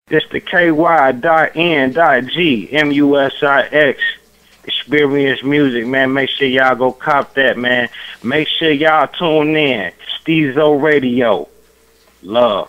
It's the KY.N.G.MUSIX. Experience music, man. Make sure y'all go cop that, man. Make sure y'all tune in. Stezo Radio. Love.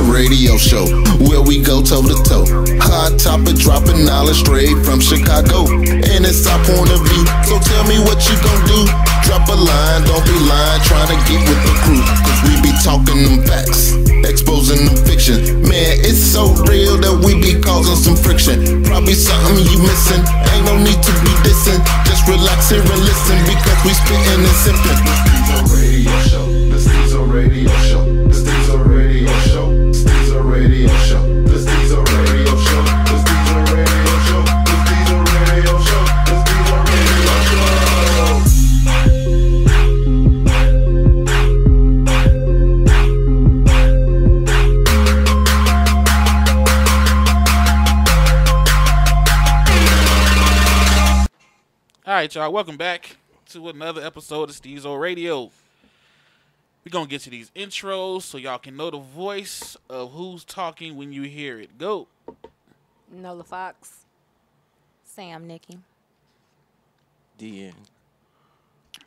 Radio show where we go toe to toe. Hot topic, dropping knowledge straight from Chicago, and it's our point of view. So tell me what you gon' do. Drop a line, don't be lying, trying to get with the crew. Cause we be talking them facts, exposing them fiction. Man, it's so real that we be causing some friction. Probably something you missing. Ain't no need to be dissing. Just relax here and listen because we spitting and sipping. The Stezo Radio Show. The Stezo Radio Show. The Stezo Radio Show. The Stezo Radio Show. The Stezo Radio Show. The Stezo Radio Show. The Stezo Radio Show. All right, y'all. Welcome back to another episode of Stezo Radio. We're going to get to these intros so y'all can know the voice of who's talking when you hear it. Go. Nola Fox. SamNicky. DN.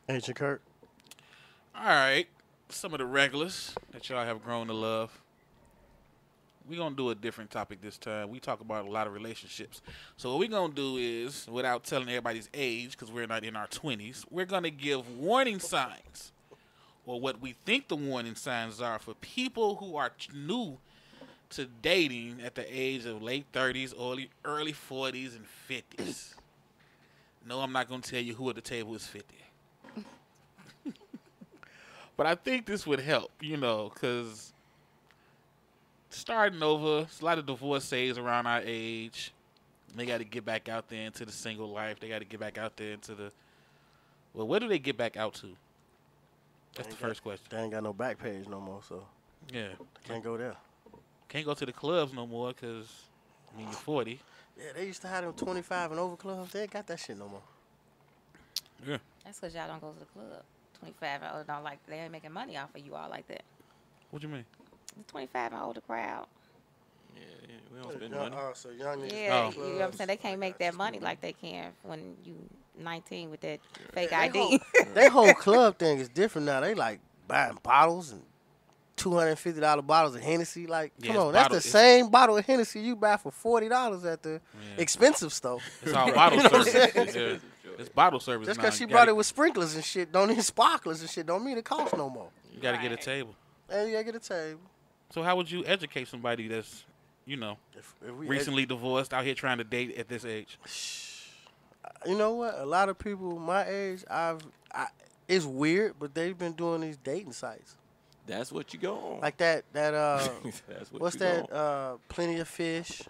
Agent Curt. All right. Some of the regulars that y'all have grown to love. We're going to do a different topic this time. We talk about a lot of relationships. So what we're going to do is, without telling everybody's age, because we're not in our 20s, we're going to give warning signs. Or what we think the warning signs are for people who are new to dating at the age of late 30s, early 40s, and 50s. No, I'm not going to tell you who at the table is 50. But I think this would help, because starting over, there's a lot of divorcees around our age. They got to get back out there into the single life. They got to get back out there into the... Well, where do they get back out to? That's the first question. They ain't got no back page no more, so yeah, they can't go there. Can't go to the clubs no more because, you're 40. Yeah, they used to have them 25 and over clubs. They ain't got that shit no more. Yeah. That's because y'all don't go to the club. 25 and older don't like, they ain't making money off of you all like that. What you mean? The 25 and older crowd. Yeah, we don't spend money. So young niggas. Yeah, you know what I'm saying? They can't make that money like they can when you 19 with that fake ID. Their whole club thing is different now. They like buying bottles and $250 bottles of Hennessy. Like, come on, that's the same bottle of Hennessy you buy for $40 at the expensive store. It's all bottle service. It's bottle service. Just because she brought it with sprinklers and shit, don't need sparklers and shit, don't mean it costs no more. You got to get a table. And you got to get a table. So how would you educate somebody that's, if recently divorced, out here trying to date at this age? You know what? A lot of people my age, it's weird, but they've been doing these dating sites. That's what you go on. Like that That's what's that? Plenty of Fish.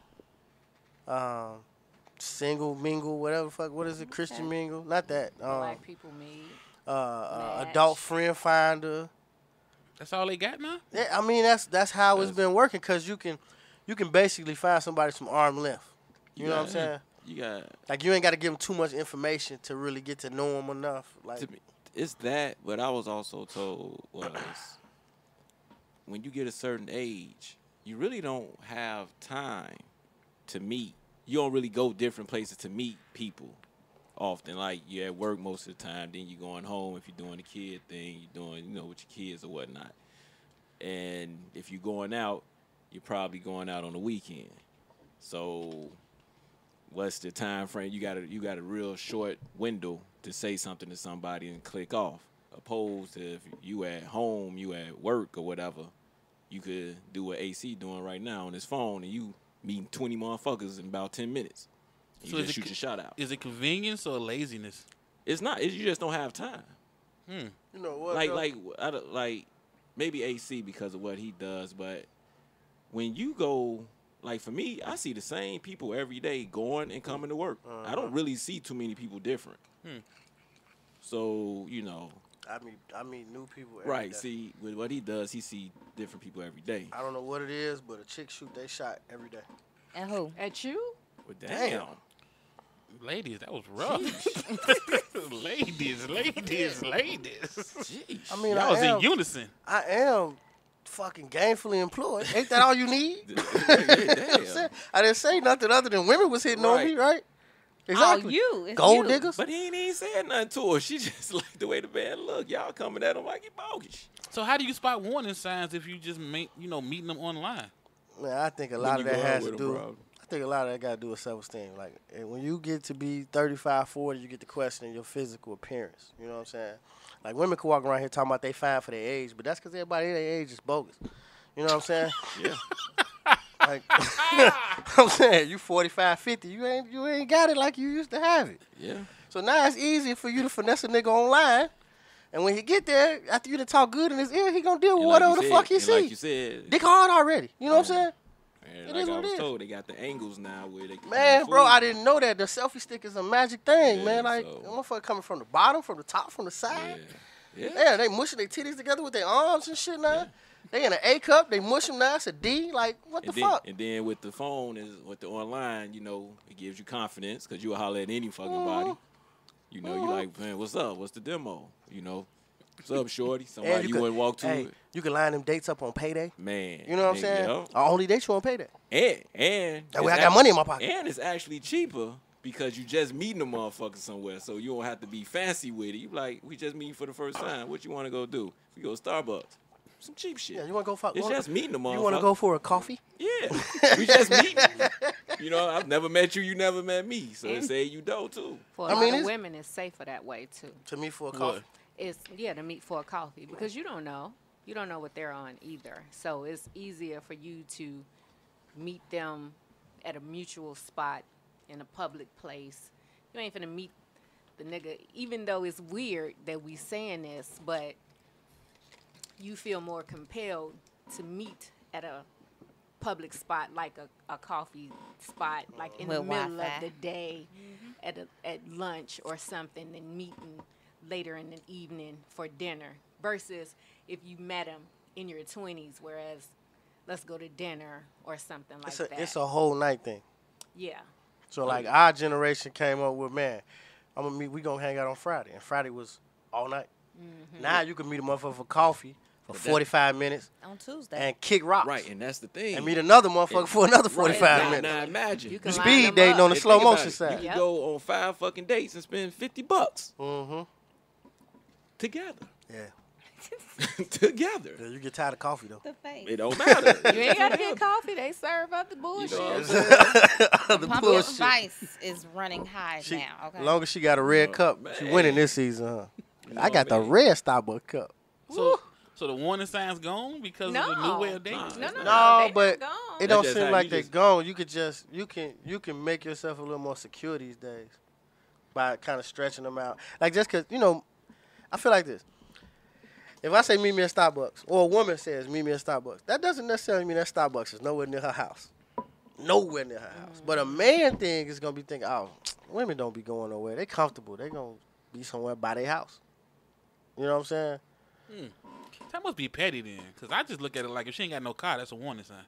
Single Mingle, whatever the fuck. What is it? Christian Mingle? Not that. Black people meet. Adult Friend Finder. That's all they got now? Yeah, I mean that's how it's been working, because you can basically find somebody from arm's length. You know what I'm saying? You got like, you ain't got to give them too much information to really get to know them enough. Like, to me, it's that, but I was also told was when you get a certain age, you really don't have time to meet. You don't really go different places to meet people often. Like, you're at work most of the time, then you're going home if you're doing the kid thing, you're doing, with your kids or whatnot. And if you're going out, you're probably going out on the weekend. So what's the time frame? You got a real short window to say something to somebody and click off. Opposed to if you at home, you at work or whatever, you could do what AC doing right now on his phone, and you meeting 20 motherfuckers in about 10 minutes. You just shoot your shot out. Is it convenience or laziness? It's not. You just don't have time. You know what? Like maybe AC because of what he does, but when you go, like for me, I see the same people every day going and coming to work. I don't really see too many people different. So, I meet new people every right. day. See, with what he does, he see different people every day. I don't know what it is, but a chick shoot they shot every day. And who? At you? But damn. Ladies, that was rough. ladies. I mean, Y'all was in unison. I am fucking gainfully employed. Ain't that all you need? Damn. I didn't say nothing other than women was hitting on me, right? Exactly. Oh, it's Gold you. diggers. But he ain't even saying nothing to her. She just like the way the man look. Y'all coming at him like he bogus. So how do you spot warning signs if you just meeting them online? Man, I think a lot of that has to do. I think a lot of that got to do with self-esteem. Like when you get to be 35, 40, you get to question your physical appearance. You know what I'm saying? Like women can walk around here talking about they fine for their age, but that's because everybody their age is bogus. You know what I'm saying? Yeah. Like I'm saying, you 45, 50, you ain't got it like you used to have it. Yeah. So now it's easier for you to finesse a nigga online. And when he get there, after you done talk good in his ear, he gonna deal with whatever the fuck he see. Like you said, dick hard already. You know what I'm saying? Man, It like is I what it was is. told, they got the angles now where they can Man, bro, fool I you. didn't know that. The selfie stick is a magic thing, Yeah, man. Like, so- motherfucker coming from the bottom, from the top, from the side. Yeah. Yeah, they mushing their titties together with their arms and shit now. They in an A cup, they mush them now. It's a D. Like, what the fuck? And then with the phone, with the online, it gives you confidence because you'll holler at any fucking body. You like, man, what's up? What's the demo? What's up, shorty? Somebody you wouldn't walk to. Hey, you can line them dates up on payday. Man. You know what I'm saying? Yo. I only date you on payday. And That way I got money in my pocket. And it's actually cheaper because you just meeting a motherfucker somewhere, so you don't have to be fancy with it. You like, we just meeting for the first time. What you want to go do? We go to Starbucks. Some cheap shit. Yeah, you want to go for It's just meeting a motherfucker. You want to go for a coffee? Yeah. We just meeting. I've never met you. You never met me. So it say you don't, too. For a lot of women, it's safer that way, too. To meet for a coffee? To meet for a coffee because you don't know. You don't know what they're on either. So it's easier for you to meet them at a mutual spot in a public place. You ain't finna meet the nigga, even though it's weird that we saying this, but you feel more compelled to meet at a public spot like a coffee spot, like in the middle of the day at lunch or something, and meeting later in the evening for dinner versus if you met him in your 20s, whereas let's go to dinner or something like that. It's a whole night thing. Yeah. So like our generation came up with, man, we gonna hang out on Friday, and Friday was all night. Now you can meet a motherfucker for coffee for 45 minutes on Tuesday and kick rocks. Right, and that's the thing. And meet another motherfucker for another 45 minutes. Now imagine. You can speed dating on the slow motion side. You can go on 5 fucking dates and spend $50. Together. Yeah. Together. Yeah, you get tired of coffee though. the face. It don't matter. You ain't gotta get coffee. They serve up the bullshit. The Pump bullshit. Vice is running high now. Okay. As long as she got a red cup, she winning this season, huh? I got the red Starbucks cup. So the warning signs gone because of the new way of dating? No, they but not gone. it don't just seem how like you they just- gone. You could just you can make yourself a little more secure these days by kind of stretching them out. Like just cause I feel like this. If I say meet me at Starbucks, or a woman says meet me at Starbucks, that doesn't necessarily mean that Starbucks is nowhere near her house. Nowhere near her house. But a man thing is gonna be thinking, oh, women don't be going nowhere. They comfortable. They gonna be somewhere by their house. You know what I'm saying? That must be petty then, because I just look at it like if she ain't got no car, that's a warning sign.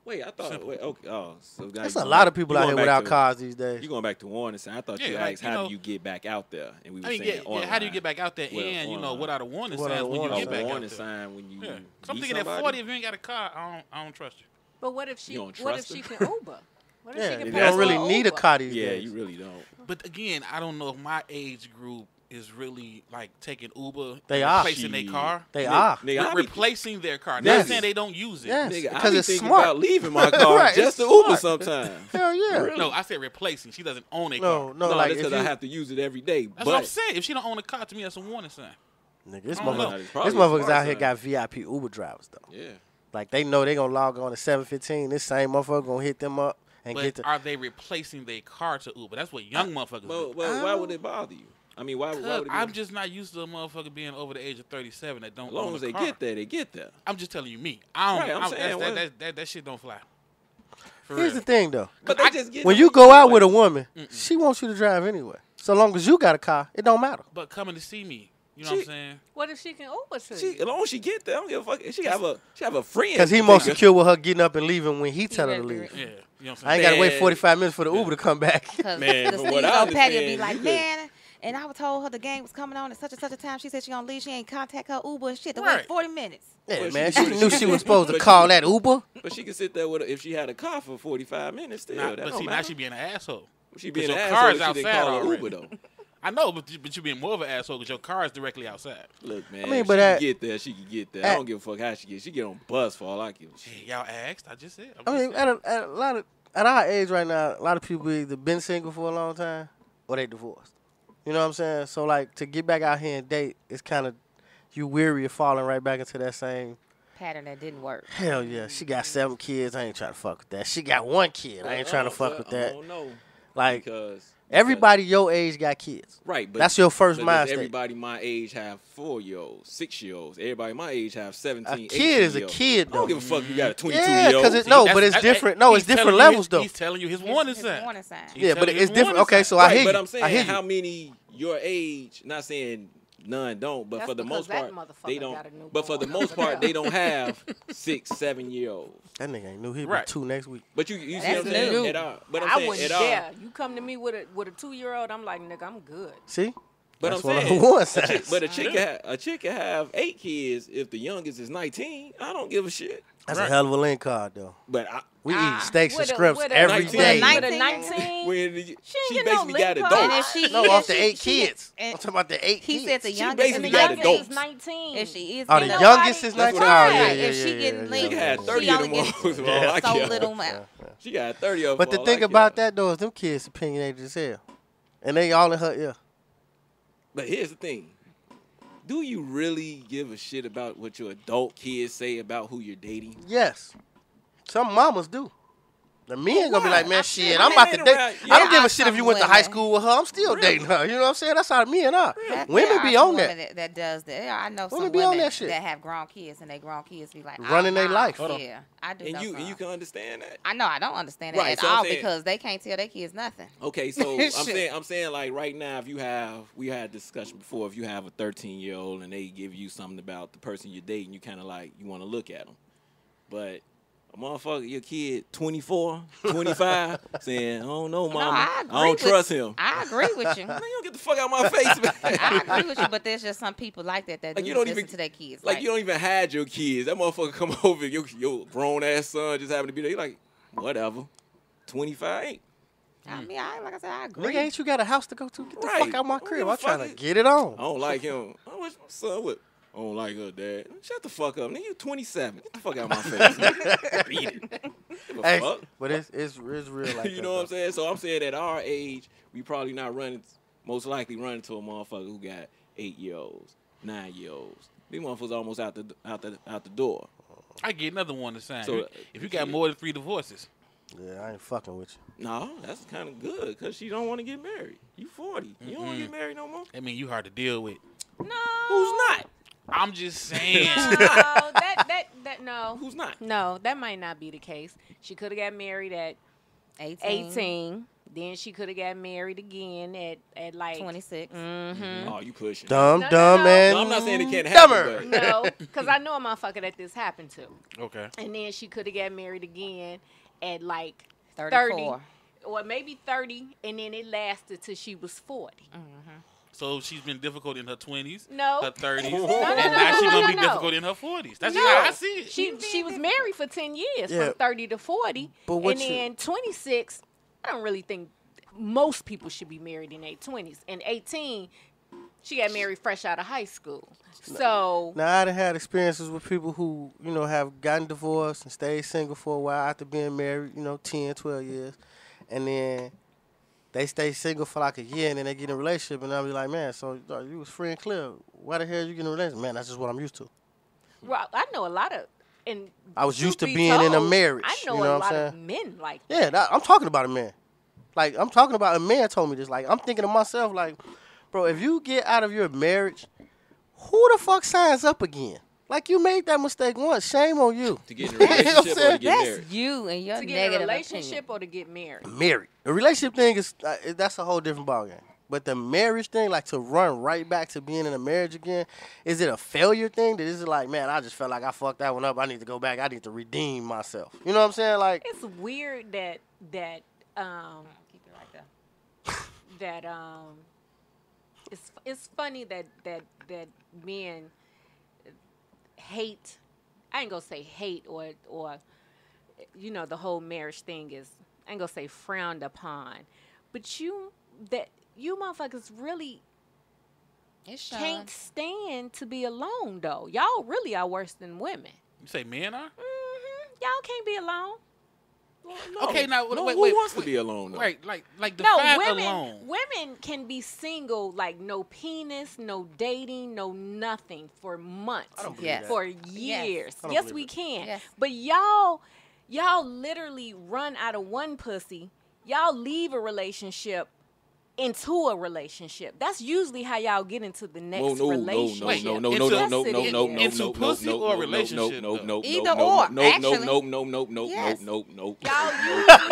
Wait, I thought. Wait, okay. Oh, so There's a lot of people out here without cars these days. You going back to warning sign? I thought you Yeah, asked like, how do you get back out there, and we were saying Yeah, online. how do you get back out there Well, and, online. what are the warning What are signs the when you warning get back out warning there? sign when you Yeah. 'Cause I'm meet thinking at somebody? 40, if you ain't got a car, I don't trust you. But what if she? You don't What if trust she her? can Uber? What if Yeah, she can you pay don't for really an need a Uber? car these Yeah, days. you really don't. But again, I don't know if my age group is really like taking Uber, They and are. replacing their car. They are. Nigga, I be- Replacing their car. Yes. Not saying they don't use it. Yes, Nigga, I because be it's thinking smart. about leaving my car Right, just to it's Uber smart. sometimes. Hell yeah. Really? No, I said replacing. She doesn't own a No, car. no, No, like that's if because I you, have to use it every day. That's but what I'm saying. If she don't own a car, to me, that's a warning sign. nigga, this I don't know. motherfucker, It's probably this motherfuckers smart out here sign. got VIP Uber drivers though. Yeah. Like they know they gonna log on at 7:15. This same motherfucker gonna hit them up and get But the. are they replacing their car to Uber? That's what young motherfuckers do. But why would it bother you? I mean, why would it be? I'm just not used to a motherfucker being over the age of 37 that don't As long own as a they car. get there, they get there. I'm just telling you me. I don't. Right, I'm saying, that shit don't fly. For Here's real. the thing though. But they just get When there you go out anyway. with a woman, she wants you to drive anyway. So long as you got a car, it don't matter. But coming to see me, you know what I'm saying? What if she can Uber to She, you? as long as she get there, I don't give a fuck. She have a friend. Because he nigga. more secure with her getting up and leaving when he tell her to better leave. Yeah. You know what I'm I ain't saying? gotta wait 45 minutes for the Uber to come back. Because Man, the but what I Stezo Patty would be understand, like, you could- man, and I told her the game was coming on at such and such a time. She said she gonna leave. She ain't contact her Uber and shit to Right. wait 40 minutes. Yeah, But man. she She could- knew she was supposed to but call she- that Uber. But she could sit there with if she had a car for 45 minutes still. Nah, that but don't see, now matter. she being an asshole. She being an your asshole. car is She didn't outside call her already. Uber though. I know, but you being more of an asshole because your car is directly outside. Look, man. I mean, if but she at- can get there. She can get there. I don't give a fuck how she get. She get on bus for all I give a shit. Hey, y'all asked. I just said. I mean, at a lot of at our age right now, a lot of people either been single for a long time or they divorced. You know what I'm saying? So like to get back out here and date, it's kind of you weary of falling right back into that same. Pattern that didn't work. Hell yeah, she got 7 kids. I ain't trying to fuck with that. She got 1 kid. I ain't trying to fuck with I that. don't know. Like Because everybody your age got kids. right, but That's your first but mind does state. everybody my age have 4-year-olds, 6-year-olds. Everybody my age have 17, A kid is a 18-year-olds. kid I though. don't give a fuck if you got a 22 Yeah, year old. because no, but it's different. No, it's different levels though. He's telling you his warning His sign. warning sign. He's Yeah, but telling you it's his different. warning Okay, sign. so I Right, hear but you. I'm saying I hear how you. many your age, not saying none don't, but That's for the because most that part, motherfucker they don't. got a newborn. But for the most part, they don't have 6, 7-year-olds. That nigga ain't new. He Right. be 2 next week. But you see That's what I'm saying? new. At all. But I'm I saying wouldn't at all. dare. You come to me with a 2-year-old, I'm like, nigga, I'm good. See? But That's I'm one of saying, the warning a chick, signs. but a chick can have 8 kids if the youngest is 19. I don't give a shit. That's Right. a hell of a link card though. But We eat steaks and With a- scrimps with a- every 19. day. With a 19. 19, when She she ain't get no basically got link adults. And if she, No, and off the she- 8 she- kids. and I'm talking about the 8 he kids. said the She youngest. basically and the got youngest adults. is 19. If she is Oh, the getting youngest is That's 19? what Oh, I'm yeah, saying. yeah, If she yeah, getting yeah, linked, She had yeah. 30 she of only them gets hoes. for all I so care. little amount. She got 30 of them. But the for all thing I about care. that though is them kids opinionated as hell. And they all in her ear. But here's the thing. Do you really give a shit about what your adult kids say about who you're dating? Yes. Some mamas do. The men gonna be like, man, shit, I I'm mean, about to ain't date. around- I don't There give are a shit if you some went to high women- school with her. I'm still dating her. You know what I'm saying? That's how the men are. Women There be are on some that. women that does that. Yeah, I know some Women be women on that shit. that have grown kids and they grown kids be like Running their life. Hold on. Yeah, I do. And know you some. can understand that? I know I don't understand that Right, at so I'm all saying- because they can't tell their kids nothing. Okay, so Shit. I'm saying like right now, if you have, we had a discussion before, if you have a 13-year-old and they give you something about the person you're dating, you kind of like, you want to look at them. But a motherfucker, your kid, 24, 25, saying, I don't know, mama. I agree don't with- trust him. I agree with you. Man, you don't get the fuck out of my face, man. I agree with you, but there's just some people like that Like, do you don't listen even- to their kids. Like, you don't even had your kids. That motherfucker come over, your grown-ass son just happened to be there. You like, whatever. 25 ain't. I mean, like I said, I Nigga, agree. ain't you got a house to go to? Get the Right. fuck out my Don't crib. give a I'm trying fuck. to get it on. I don't like him. I wish my son would. I don't like her, dad. Shut the fuck up. Nigga, you 27. Get the fuck out of my face. Beat it. Give a Hey, fuck. but it's real like You that, know what I'm though. saying? So I'm saying at our age, we probably not running, most likely running to a motherfucker who got 8-year-olds, 9-year-olds. These motherfuckers almost out the door. I get another one to sign. So, if you got more than 3 divorces, Yeah, I ain't fucking with you. No, that's kind of good because she don't want to get married. You 40. You don't want to get married no more. I mean, you hard to deal with. No. Who's not? I'm just saying. No, no. Who's not? No, that might not be the case. She could have got married at 18. Then she could have got married again at like 26. Mm-hmm. Oh, you pushing. Dumb, No, dumb, no. man. No, I'm not saying it can't happen. But No, because I know a motherfucker that this happened to. Okay. And then she could have got married again at like 34. 30 or maybe 30, and then it lasted till she was 40. So she's been difficult in her 20s, No. her 30s, no, and now she's going to be no. difficult in her 40s. That's No. just how I see it. She was married for 10 years, Yeah. from 30 to 40. But what and you- then 26, I don't really think most people should be married in their 20s. And 18, she got married fresh out of high school. So, Now, I done had experiences with people who, you know, have gotten divorced and stayed single for a while after being married, 10, 12 years. And then they stay single for like a year and then they get in a relationship. And I'll be like, man, so you was free and clear. Why the hell you get in a relationship? Man, that's just what I'm used to. well, I know a lot of, and I was used to truth be being in a told, marriage, I know you know a what lot I'm of saying? men like Yeah, I'm talking about a man. Like, I'm talking about a man told me this. Like, I'm thinking to myself, like, bro, if you get out of your marriage, who the fuck signs up again? Like, you made that mistake once. Shame on you. to get in a relationship or to get That's married. you and your to get in a negative relationship opinion. or to get married. Married. The relationship thing is, that's a whole different ballgame. But the marriage thing, like to run right back to being in a marriage again, is it a failure thing? That is it like, man, I just felt like I fucked that one up. I need to go back. I need to redeem myself. You know what I'm saying? Like, It's weird that Keep it right there. it's funny that men hate. I ain't gonna say hate or you know, the whole marriage thing is, I ain't gonna say frowned upon, but you motherfuckers really It's can't stand to be alone though. Y'all really are worse than women. You say men are? Y'all can't be alone. Okay, now No, wait, who wait, wants wait. to be alone though? Right, like No, define women alone. women can be single, like no penis, no dating, no nothing for months. I don't believe Yes. that. For years. I don't Yes, believe we it. can. Yes. But y'all literally run out of one pussy. Y'all leave a relationship into a relationship. That's usually how y'all get into the next relationship. Into pussy or relationship, though? Either or, actually. No. Yes. Y'all No. Or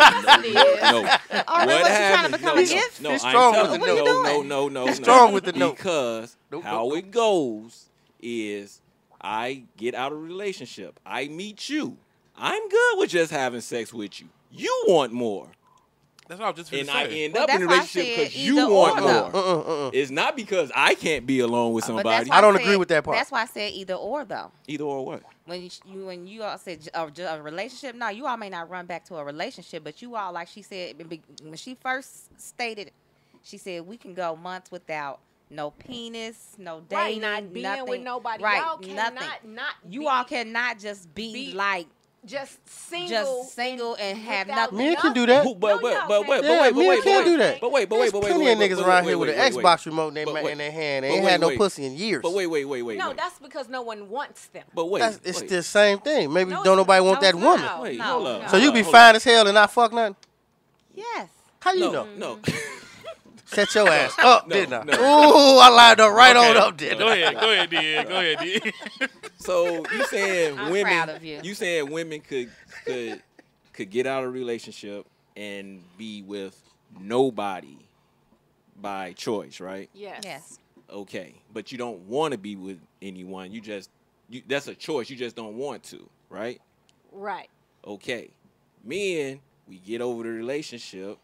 really, what you trying to become a gift? No, He's I'm strong telling with you, the note. no. He's strong with the note. Because Nope, how nope. it goes is I get out of a relationship. I meet you. I'm good with just having sex with you. You want more. That's what I was just And finna I say. end Well, up in a that's why I relationship said because you either want or, more. It's not because I can't be alone with But somebody. that's why I don't said- agree with that part. That's why I said either or though. Either or what? When you all said a relationship, no, you all may not run back to a relationship, but you all, like she said when she first stated, she said we can go months without no penis, no dating, not being nothing. with nobody. Right, Y'all cannot nothing. not You be all cannot just be like just single and have without nothing. Men can do that. But wait, Yeah, men can do that. But wait, There's plenty of niggas around here with an Xbox remote in their hand. They ain't had no pussy in years. But wait. No, that's because no one wants them. But wait, It's the same thing. Maybe No, don't nobody it's- want that no, woman. no. Wait, No, hold up. no. So you be Hold fine as hell and not fuck nothing? Yes. How you know? No. Set your ass up, No, didn't I? no. Ooh, I lined up right on up, didn't Go I? ahead, D. Go ahead, D. So you saying I'm women? proud of you. You saying women could get out of a relationship and be with nobody by choice, right? Yes. Okay, but you don't want to be with anyone. That's a choice. You just don't want to, right? Right. Okay, men, we get over the relationship.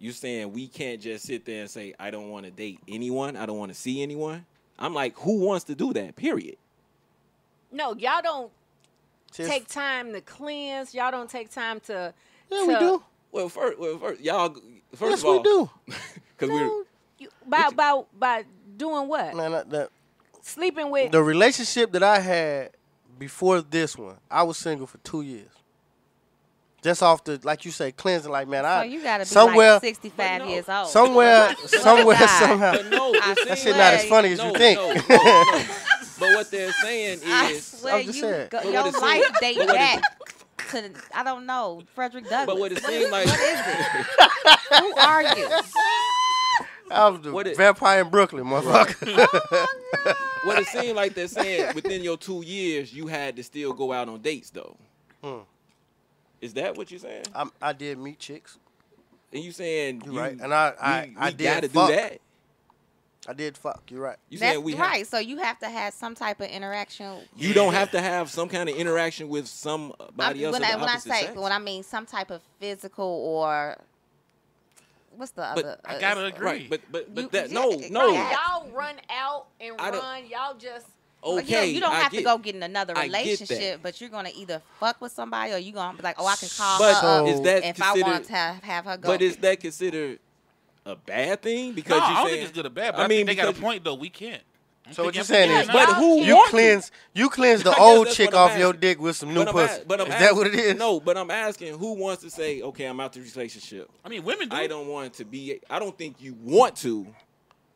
You saying we can't just sit there and say, I don't want to date anyone. I don't want to see anyone. I'm like, who wants to do that? Period. No, y'all don't Just- take time to cleanse. Y'all don't take time to. Yeah, we do. Well, first, y'all. First Yes, of all, we do. because No, by doing what? Man, Sleeping with. the relationship that I had before this one, I was single for 2 years. Just off the, like you say, cleansing. Like, man, So you gotta be somewhere, like 65 no. years old. somewhere, God. somehow. But no, I that shit not as funny as you think. No. But what they're saying I is, swear I'm just you saying. go, But your what it life seem- date but what it- back to I don't know Frederick Douglass. but what it seemed like, What is it? Who are you? I was the What it- vampire in Brooklyn, motherfucker. what it seemed like they're saying within your 2 years, you had to still go out on dates though. Is that what you're saying? I did meet chicks. And you saying You you right. And I we did gotta fuck. do that? I did fuck. You're right. You That's saying we right. So you have to have some type of interaction. You don't have to have some kind of interaction with somebody else. When of the I opposite say sex. when I mean some type of physical or what's the But other? I gotta agree. Right, but You- that yeah, no. right. Y'all run out and I don't- run. Y'all just. Well, Okay, yeah, you don't I have get, to go get in another I get that. relationship, but you're gonna either fuck with somebody or you're gonna be like, oh, I can call But her up is that if I want considered? to have her go. But is that considered a bad thing? Because No, you I don't saying, think it's good or bad, but I, I mean, think they got a because- point though. We can't. So what you're I'm thinking saying is, I'm thinking- But who you want to? cleanse the I guess old that's chick what I'm off your asking. dick with some new But pussy. but I'm Is asking, that what it is? No, but I'm asking who wants to say, okay, I'm out the relationship. I mean, women do. I don't want to be. I don't think you want to.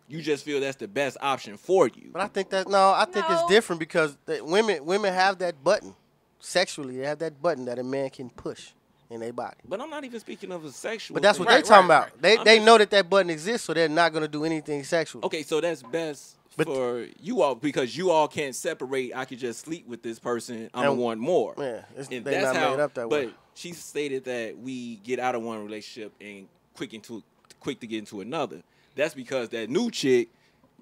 You just feel that's the best option for you. But I think that I think it's No. different because women have that button sexually. They have that button that a man can push in their body. But I'm not even speaking of a sexual. But that's thing. what they talking about. I'm They just- know that button exists, so they're not gonna do anything sexual. Okay, so that's best But- for you all because you all can't separate. I could just sleep with this person. I'm gonna And- want more. Yeah, And they that's not how. made up that but way. she stated that we get out of one relationship and quick into quick to get into another. That's because that new chick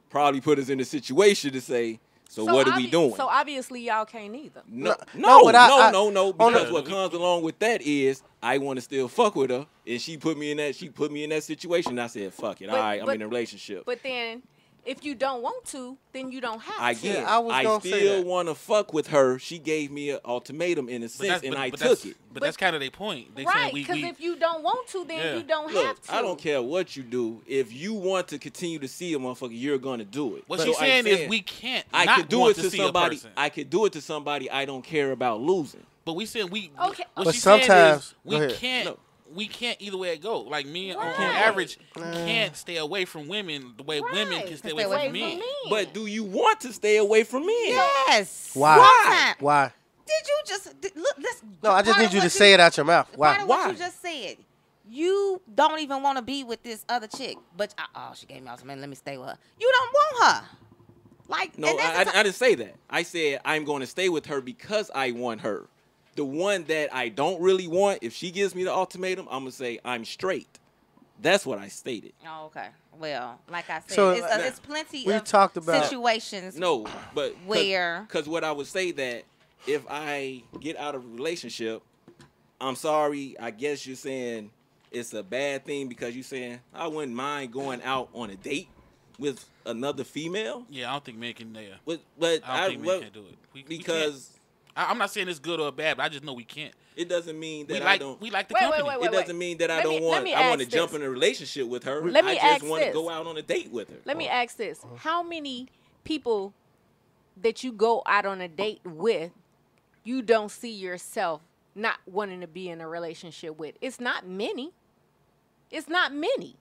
probably put us in a situation to say, so what are we doing? So obviously y'all can't either. No. Because what comes along with that is I want to still fuck with her, and she put me in that situation. And I said, fuck it. All right, I'm in a relationship. But then, if you don't want to, then you don't have to. Again, I still want to fuck with her. She gave me an ultimatum in a sense, and I took it. But that's kind of their point. They right, because if you don't want to, then you don't have to. I don't care what you do. If you want to continue to see a motherfucker, you're going to do it. What she's saying is we can't I could do it to somebody. I could do it to somebody I don't care about losing. But we said we. Okay. What she's sometimes saying is we can't. No. We can't either way it go. Like me, on average, can't stay away from women the way women can stay away from men. But do you want to stay away from men? Yes. Why? Why? Did you just look? No, I just need you to say it out your mouth. Why? Part of what you just said. You don't even want to be with this other chick, but she gave me all some money. Let me stay with her. You don't want her. Like no, I didn't say that. I said I'm going to stay with her because I want her. The one that I don't really want, if she gives me the ultimatum, I'm going to say I'm straight. That's what I stated. Oh, okay. Well, like I said, so, it's plenty of situations where... Because what I would say that if I get out of a relationship, I'm sorry, I guess you're saying it's a bad thing because you're saying I wouldn't mind going out on a date with another female. Yeah, I don't think men can. But I don't think men can do it. Because... I'm not saying it's good or bad, but I just know we can't. It doesn't mean that we like the company. It doesn't mean that I want to jump in a relationship with her. I just want to go out on a date with her. Let me ask this. How many people that you go out on a date with, you don't see yourself not wanting to be in a relationship with? It's not many. It's not many.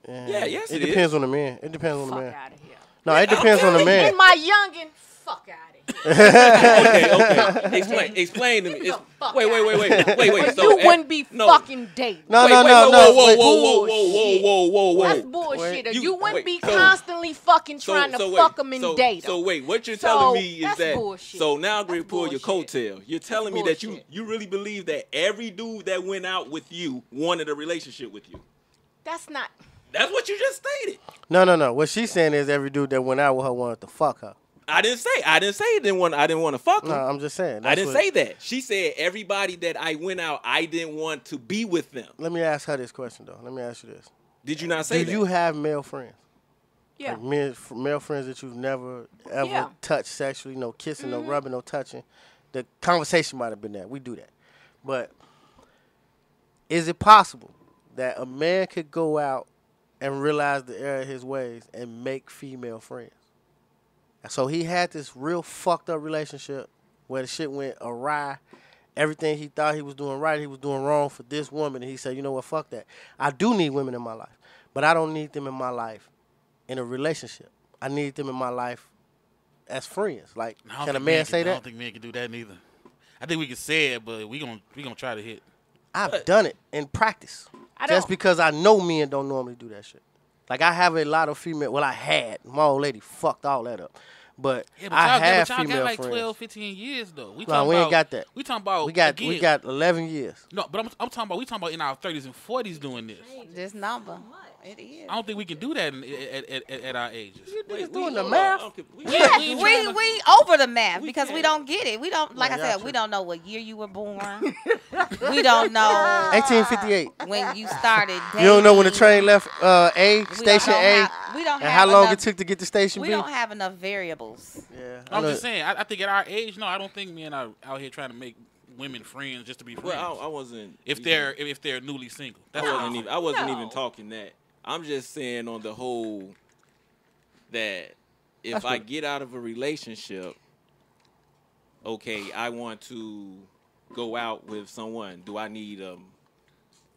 Yeah, yes, it depends on the man. It depends on the man. Fuck out of here. No, it depends on the man. In my youngin', fuck out of here. Okay. Explain to me. Wait. So you wouldn't be fucking dating. No. Whoa. That's bullshit. You wouldn't be constantly fucking trying to fuck them and date them. So wait, what you're telling me is that. Bullshit. So now I'm going to pull your coattail. You're telling me that you really believe that every dude that went out with you wanted a relationship with you. That's what you just stated. No. What she's saying is every dude that went out with her wanted to fuck her. I didn't say I didn't want to fuck her. No, I'm just saying. I didn't say that. She said everybody that I went out, I didn't want to be with them. Let me ask her this question though. Let me ask you this. Did you not say that? Do you have male friends? Yeah. Like male friends that you've never ever touched sexually, no kissing, no rubbing, no touching. The conversation might have been that. We do that. But is it possible that a man could go out and realize the error of his ways and make female friends? So he had this real fucked up relationship where the shit went awry. Everything he thought he was doing right, he was doing wrong for this woman. And he said, you know what, fuck that. I do need women in my life, but I don't need them in my life in a relationship. I need them in my life as friends. Like, can a man say that? I don't think men can do that neither. I think we can say it, but we gonna try to hit. I've done it in practice. Just because I know men don't normally do that shit. Like, I have a lot of female. Well, I had. My old lady fucked all that up. But I have female friends. Y'all got like 12, 15 years, though. We ain't got that. We talking about, we got 11 years. No, but I'm talking about in our 30s and 40s doing this. This number. It is. I don't think we can do that at our ages. You niggas doing the math? Yes, we over the math because we don't get it. We don't, like I said, we don't know what year you were born. We don't know 1858 when you started dating. You don't know when the train left station A. We don't have and how long it took to get to station B. We don't have enough variables. Yeah, I'm just saying. I think at our age, no, I don't think men are out here trying to make women friends just to be friends. Well, I wasn't. If they're newly single, I wasn't even talking that. I'm just saying on the whole that if I get out of a relationship, okay, I want to go out with someone. Do I need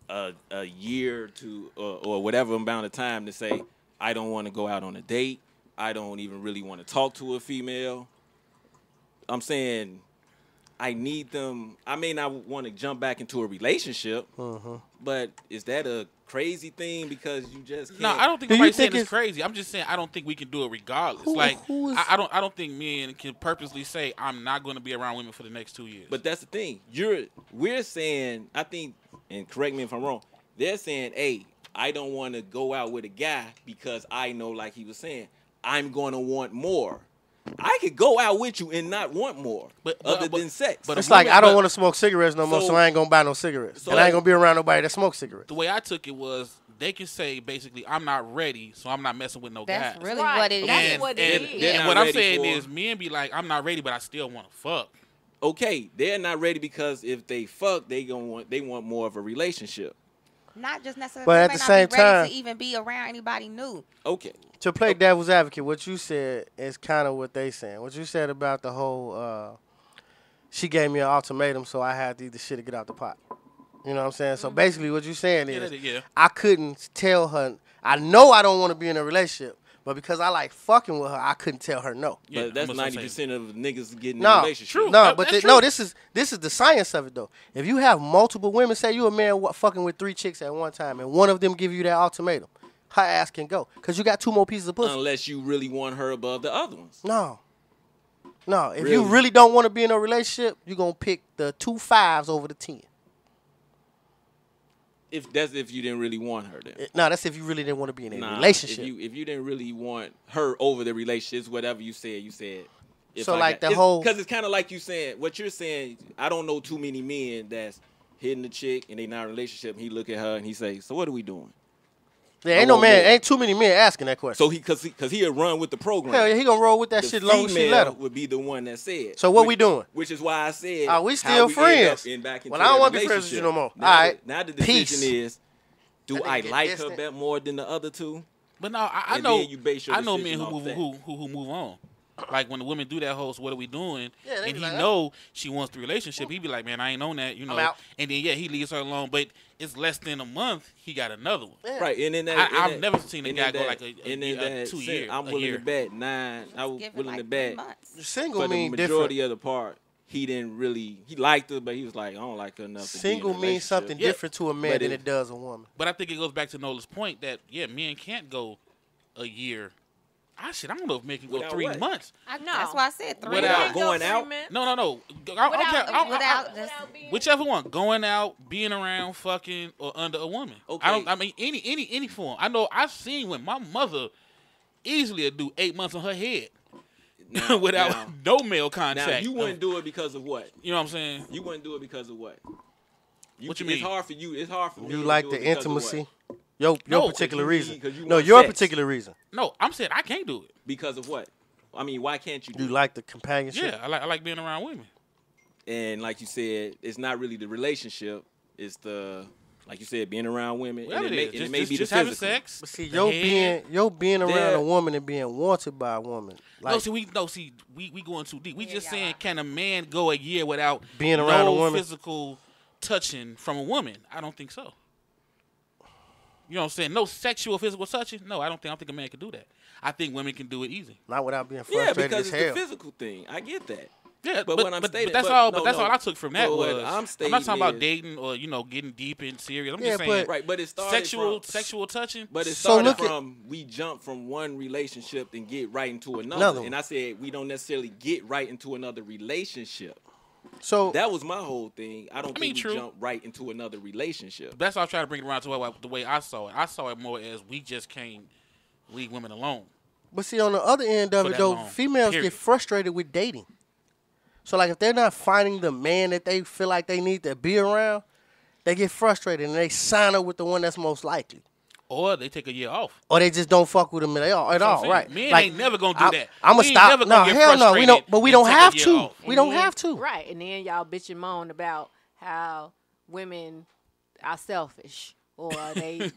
a year to or whatever amount of time to say I don't want to go out on a date? I don't even really want to talk to a female. I'm saying I need them. I may not want to jump back into a relationship, but is that a crazy thing because you just can't? No, I don't think nobody's saying it's crazy. I'm just saying I don't think we can do it regardless. I don't think men can purposely say I'm not going to be around women for the next 2 years. But that's the thing. We're saying, I think, and correct me if I'm wrong, they're saying, hey, I don't want to go out with a guy because I know, like he was saying, I'm going to want more. I could go out with you and not want more other than sex. But it's like I don't want to smoke cigarettes no more, so I ain't going to buy no cigarettes. And I ain't going to be around nobody that smokes cigarettes. The way I took it was they can say, basically, I'm not ready, so I'm not messing with no guys. That's really what it is. That's what it is. And what I'm saying is men be like, I'm not ready, but I still want to fuck. Okay, they're not ready because if they fuck, they want more of a relationship. Not just necessarily, but at the same time, to even be around anybody new. Okay. To play devil's advocate, what you said is kind of what they saying. What you said about the whole, she gave me an ultimatum, so I had to eat the shit to get out the pot. You know what I'm saying? So basically, what you saying is, I couldn't tell her. I know I don't want to be in a relationship, but because I like fucking with her, I couldn't tell her no. Yeah, but that's 90% of niggas getting in a relationship. True. No, but this is the science of it though. If you have multiple women, say you a man fucking with 3 chicks at one time, and one of them give you that ultimatum, her ass can go because you got 2 more pieces of pussy. Unless you really want her above the other ones. No. If you really don't want to be in a relationship, you're gonna pick the 2 5s over the 10. If you didn't really want her, then. No, that's if you really didn't want to be in a relationship. If you didn't really want her over the relationships, whatever you said. So because it's kind of like you saying what you're saying. I don't know too many men that's hitting the chick and they not in a relationship. And he look at her and he say, "So what are we doing?" There ain't too many men asking that question. So because he'll run with the program. Hell yeah, he gonna roll with that shit long as she let him. Would be the one that said. So what we doing? Which is why I said. Are we still friends? Well, I don't want to be friends with you no more. All right. Now the decision is, do I like her more than the other 2? But no, I know men who move on. Like when the women do that whole, so what are we doing? Yeah, and he know she wants the relationship. He be like, man, I ain't on that, you know. And then he leaves her alone. But it's less than a month, he got another one. Yeah. Right, and then I've never seen a guy go like a 2 years. I'm willing to bet 9. I was willing to bet. Single for mean the majority different. of the part. He didn't really. He liked her, but he was like, I don't like her enough. Single means something different to a man than it does a woman. But I think it goes back to Nola's point that men can't go a year. I don't know if men can go 3 months. That's why I said 3 without going out. No. Without whichever one, going out, being around, fucking, or under a woman. Okay. I mean any form. I know I've seen when my mother easily would do 8 months on her head. Without no male contact. Now, you wouldn't do it because of what? You know what I'm saying? You wouldn't do it because of what? What you mean? It's hard for you. It's hard for me. You like the intimacy? Your particular reason. No, your particular reason. No, I'm saying I can't do it. Because of what? I mean, why can't you do it? You like the companionship? Yeah, I like being around women. And like you said, it's not really the relationship. It's the... Like you said, being around women, and it may be the physical. Having sex. But see, your being around a woman and being wanted by a woman. Like, we going too deep. We just saying, can a man go a year without being around a woman, physical touching from a woman? I don't think so. You know what I'm saying? No sexual, physical touching. No, I don't think a man can do that. I think women can do it easy. Not without being frustrated because as it's hell. the physical thing. I get that. Yeah, but that's all. But that's all I took from that was. I'm not talking about dating or getting deep and serious. I'm just saying, but it started sexual touching. But it started from we jump from one relationship and get right into another. And I said we don't necessarily get right into another relationship. So that was my whole thing. I don't think we jump right into another relationship. That's why I try to bring it around to the way I saw it. I saw it more as we just can't leave women alone. But see, on the other end of it, though, females get frustrated with dating. So, like, if they're not finding the man that they feel like they need to be around, they get frustrated and they sign up with the one that's most likely. Or they take a year off. Or they just don't fuck with them at all, right? Men ain't never going to do that. I'm going to stop. No, hell no. We don't, but we don't have to. We don't have to. Right. And then y'all bitch and moan about how women are selfish. Or they,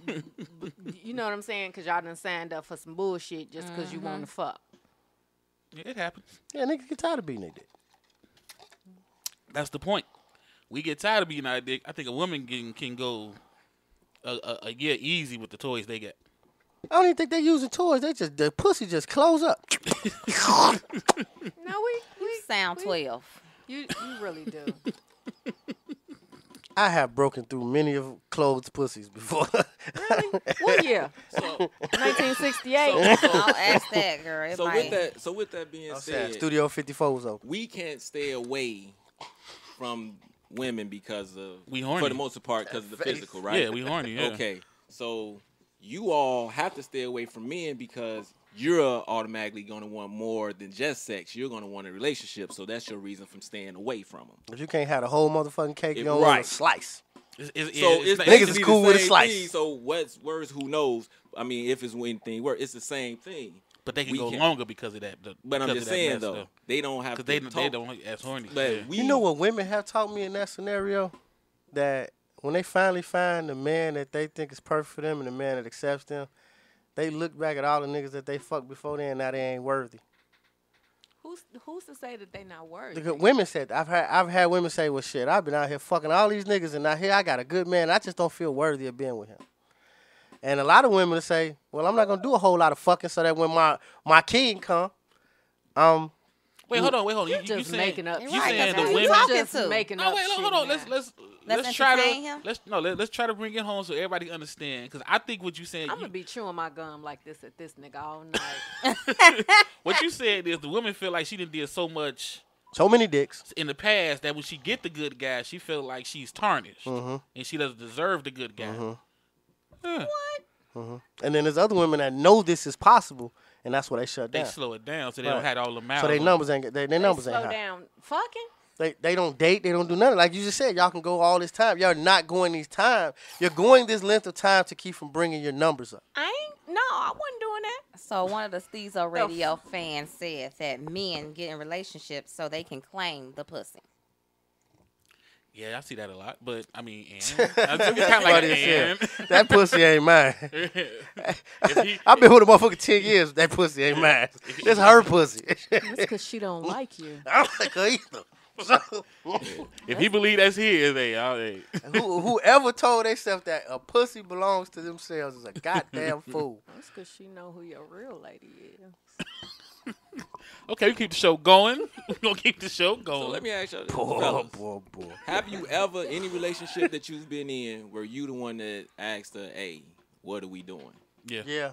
you know what I'm saying? Because y'all done signed up for some bullshit just because you want to fuck. Yeah, it happens. Yeah, niggas get tired of being their dick. That's the point. We get tired of being our dick. I think a woman can go a year easy with the toys they get. I don't even think they're using toys. The pussy just close up. No, we sound 12. You really do. I have broken through many of closed pussies before. Really? What year? 1968. Don't ask that, girl. So with that being said, Studio 54 was open. We can't stay away from women because of we horny. For the most part, because of the physical, right? Yeah, we horny. Yeah. Okay. So you all have to stay away from men because you're automatically going to want more than just sex. You're going to want a relationship. So that's your reason from staying away from them. If you can't have the whole motherfucking cake, you don't want a slice. Niggas is cool with a slice. So what's worse? Who knows? I mean, if it's anything worse, it's the same thing. But they can go longer because of that. But I'm just saying though, they don't have to. They don't as horny. But you know what women have taught me in that scenario? That when they finally find the man that they think is perfect for them and the man that accepts them, they look back at all the niggas that they fucked before then, and now they ain't worthy. Who's to say that they not worthy? Because women said, I've had women say, well, shit, I've been out here fucking all these niggas, and now here I got a good man. I just don't feel worthy of being with him. And a lot of women say, well, I'm not gonna do a whole lot of fucking so that when my king come, Wait, hold on. You just making up. You saying the who women? you talking just to? making Oh up. wait, hold on. Let's try to let's try to bring it home so everybody understand. Because I think what you saying. I'm gonna be chewing my gum like this at this nigga all night. What you said is the women feel like she did so much. So many dicks in the past that when she get the good guy, she feel like she's tarnished and she doesn't deserve the good guy. What? And then there's other women that know this is possible, and that's why they shut down. They slow it down so they don't have all the mouths. So their numbers ain't their numbers ain't high. Slow down, fucking. They don't date. They don't do nothing. Like you just said, y'all can go all this time. Y'all not going these time. You're going this length of time to keep from bringing your numbers up. I wasn't doing that. So one of the Stezo radio fans said that men get in relationships so they can claim the pussy. Yeah, I see that a lot, but I mean, kind of like that pussy ain't mine. I've been with a motherfucker 10 years. That pussy ain't mine. It's her pussy. That's because she don't like you. I don't like her either. So, if he believe that's his, whoever told themselves that a pussy belongs to themselves is a goddamn fool. That's because she know who your real lady is. Okay, we keep the show going. We're going to keep the show going. So let me ask you this. Boy. Have you ever, any relationship that you've been in, were you the one that asked her, hey, what are we doing? Yeah.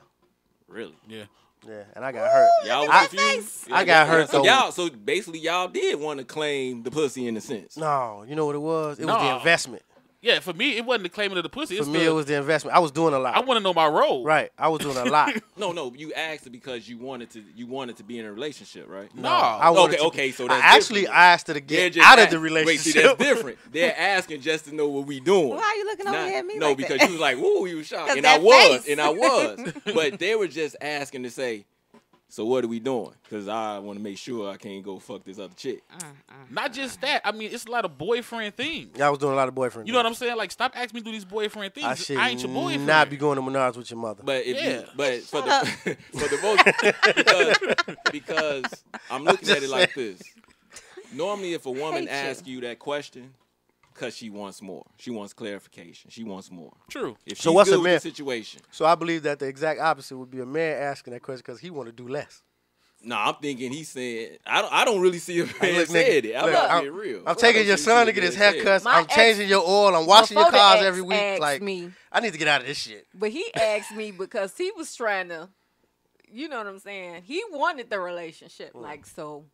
Really? Yeah. Yeah, and I got hurt. Y'all was confused? I got hurt, though. So basically, y'all did want to claim the pussy in a sense. No, you know what it was? It was the investment. Yeah, for me, it wasn't the claiming of the pussy. For me, it was the investment. I was doing a lot. I want to know my role. Right, I was doing a lot. No, you asked it because you wanted to be in a relationship, right? No. Okay, so that's I actually asked her to get out of the relationship. Wait, see, that's different. They're asking just to know what we doing. Why are you looking over at me? No, like because that? you was like, "Woo," you was shocked, and that I was, but they were just asking to say, so what are we doing? Because I want to make sure I can't go fuck this other chick. Not just that. I mean, it's a lot of boyfriend things. Yeah, I was doing a lot of boyfriend. You know what I'm saying? Like, stop asking me to do these boyfriend things. I ain't your boyfriend. Not be going to Menards with your mother. But for the most because I'm looking at it like this. Normally, if a woman asks you that question, because she wants more. She wants clarification. She wants more. True. If she's so what's good a man? With the situation. So I believe that the exact opposite would be a man asking that question because he want to do less. No, I'm thinking he said. I don't really see a man saying it. I'm being real. I'm taking your son to get his haircuts. I'm changing your oil. I'm washing your cars every week. Like I need to get out of this shit. But he asked me because he was trying to, you know what I'm saying? He wanted the relationship. Like so.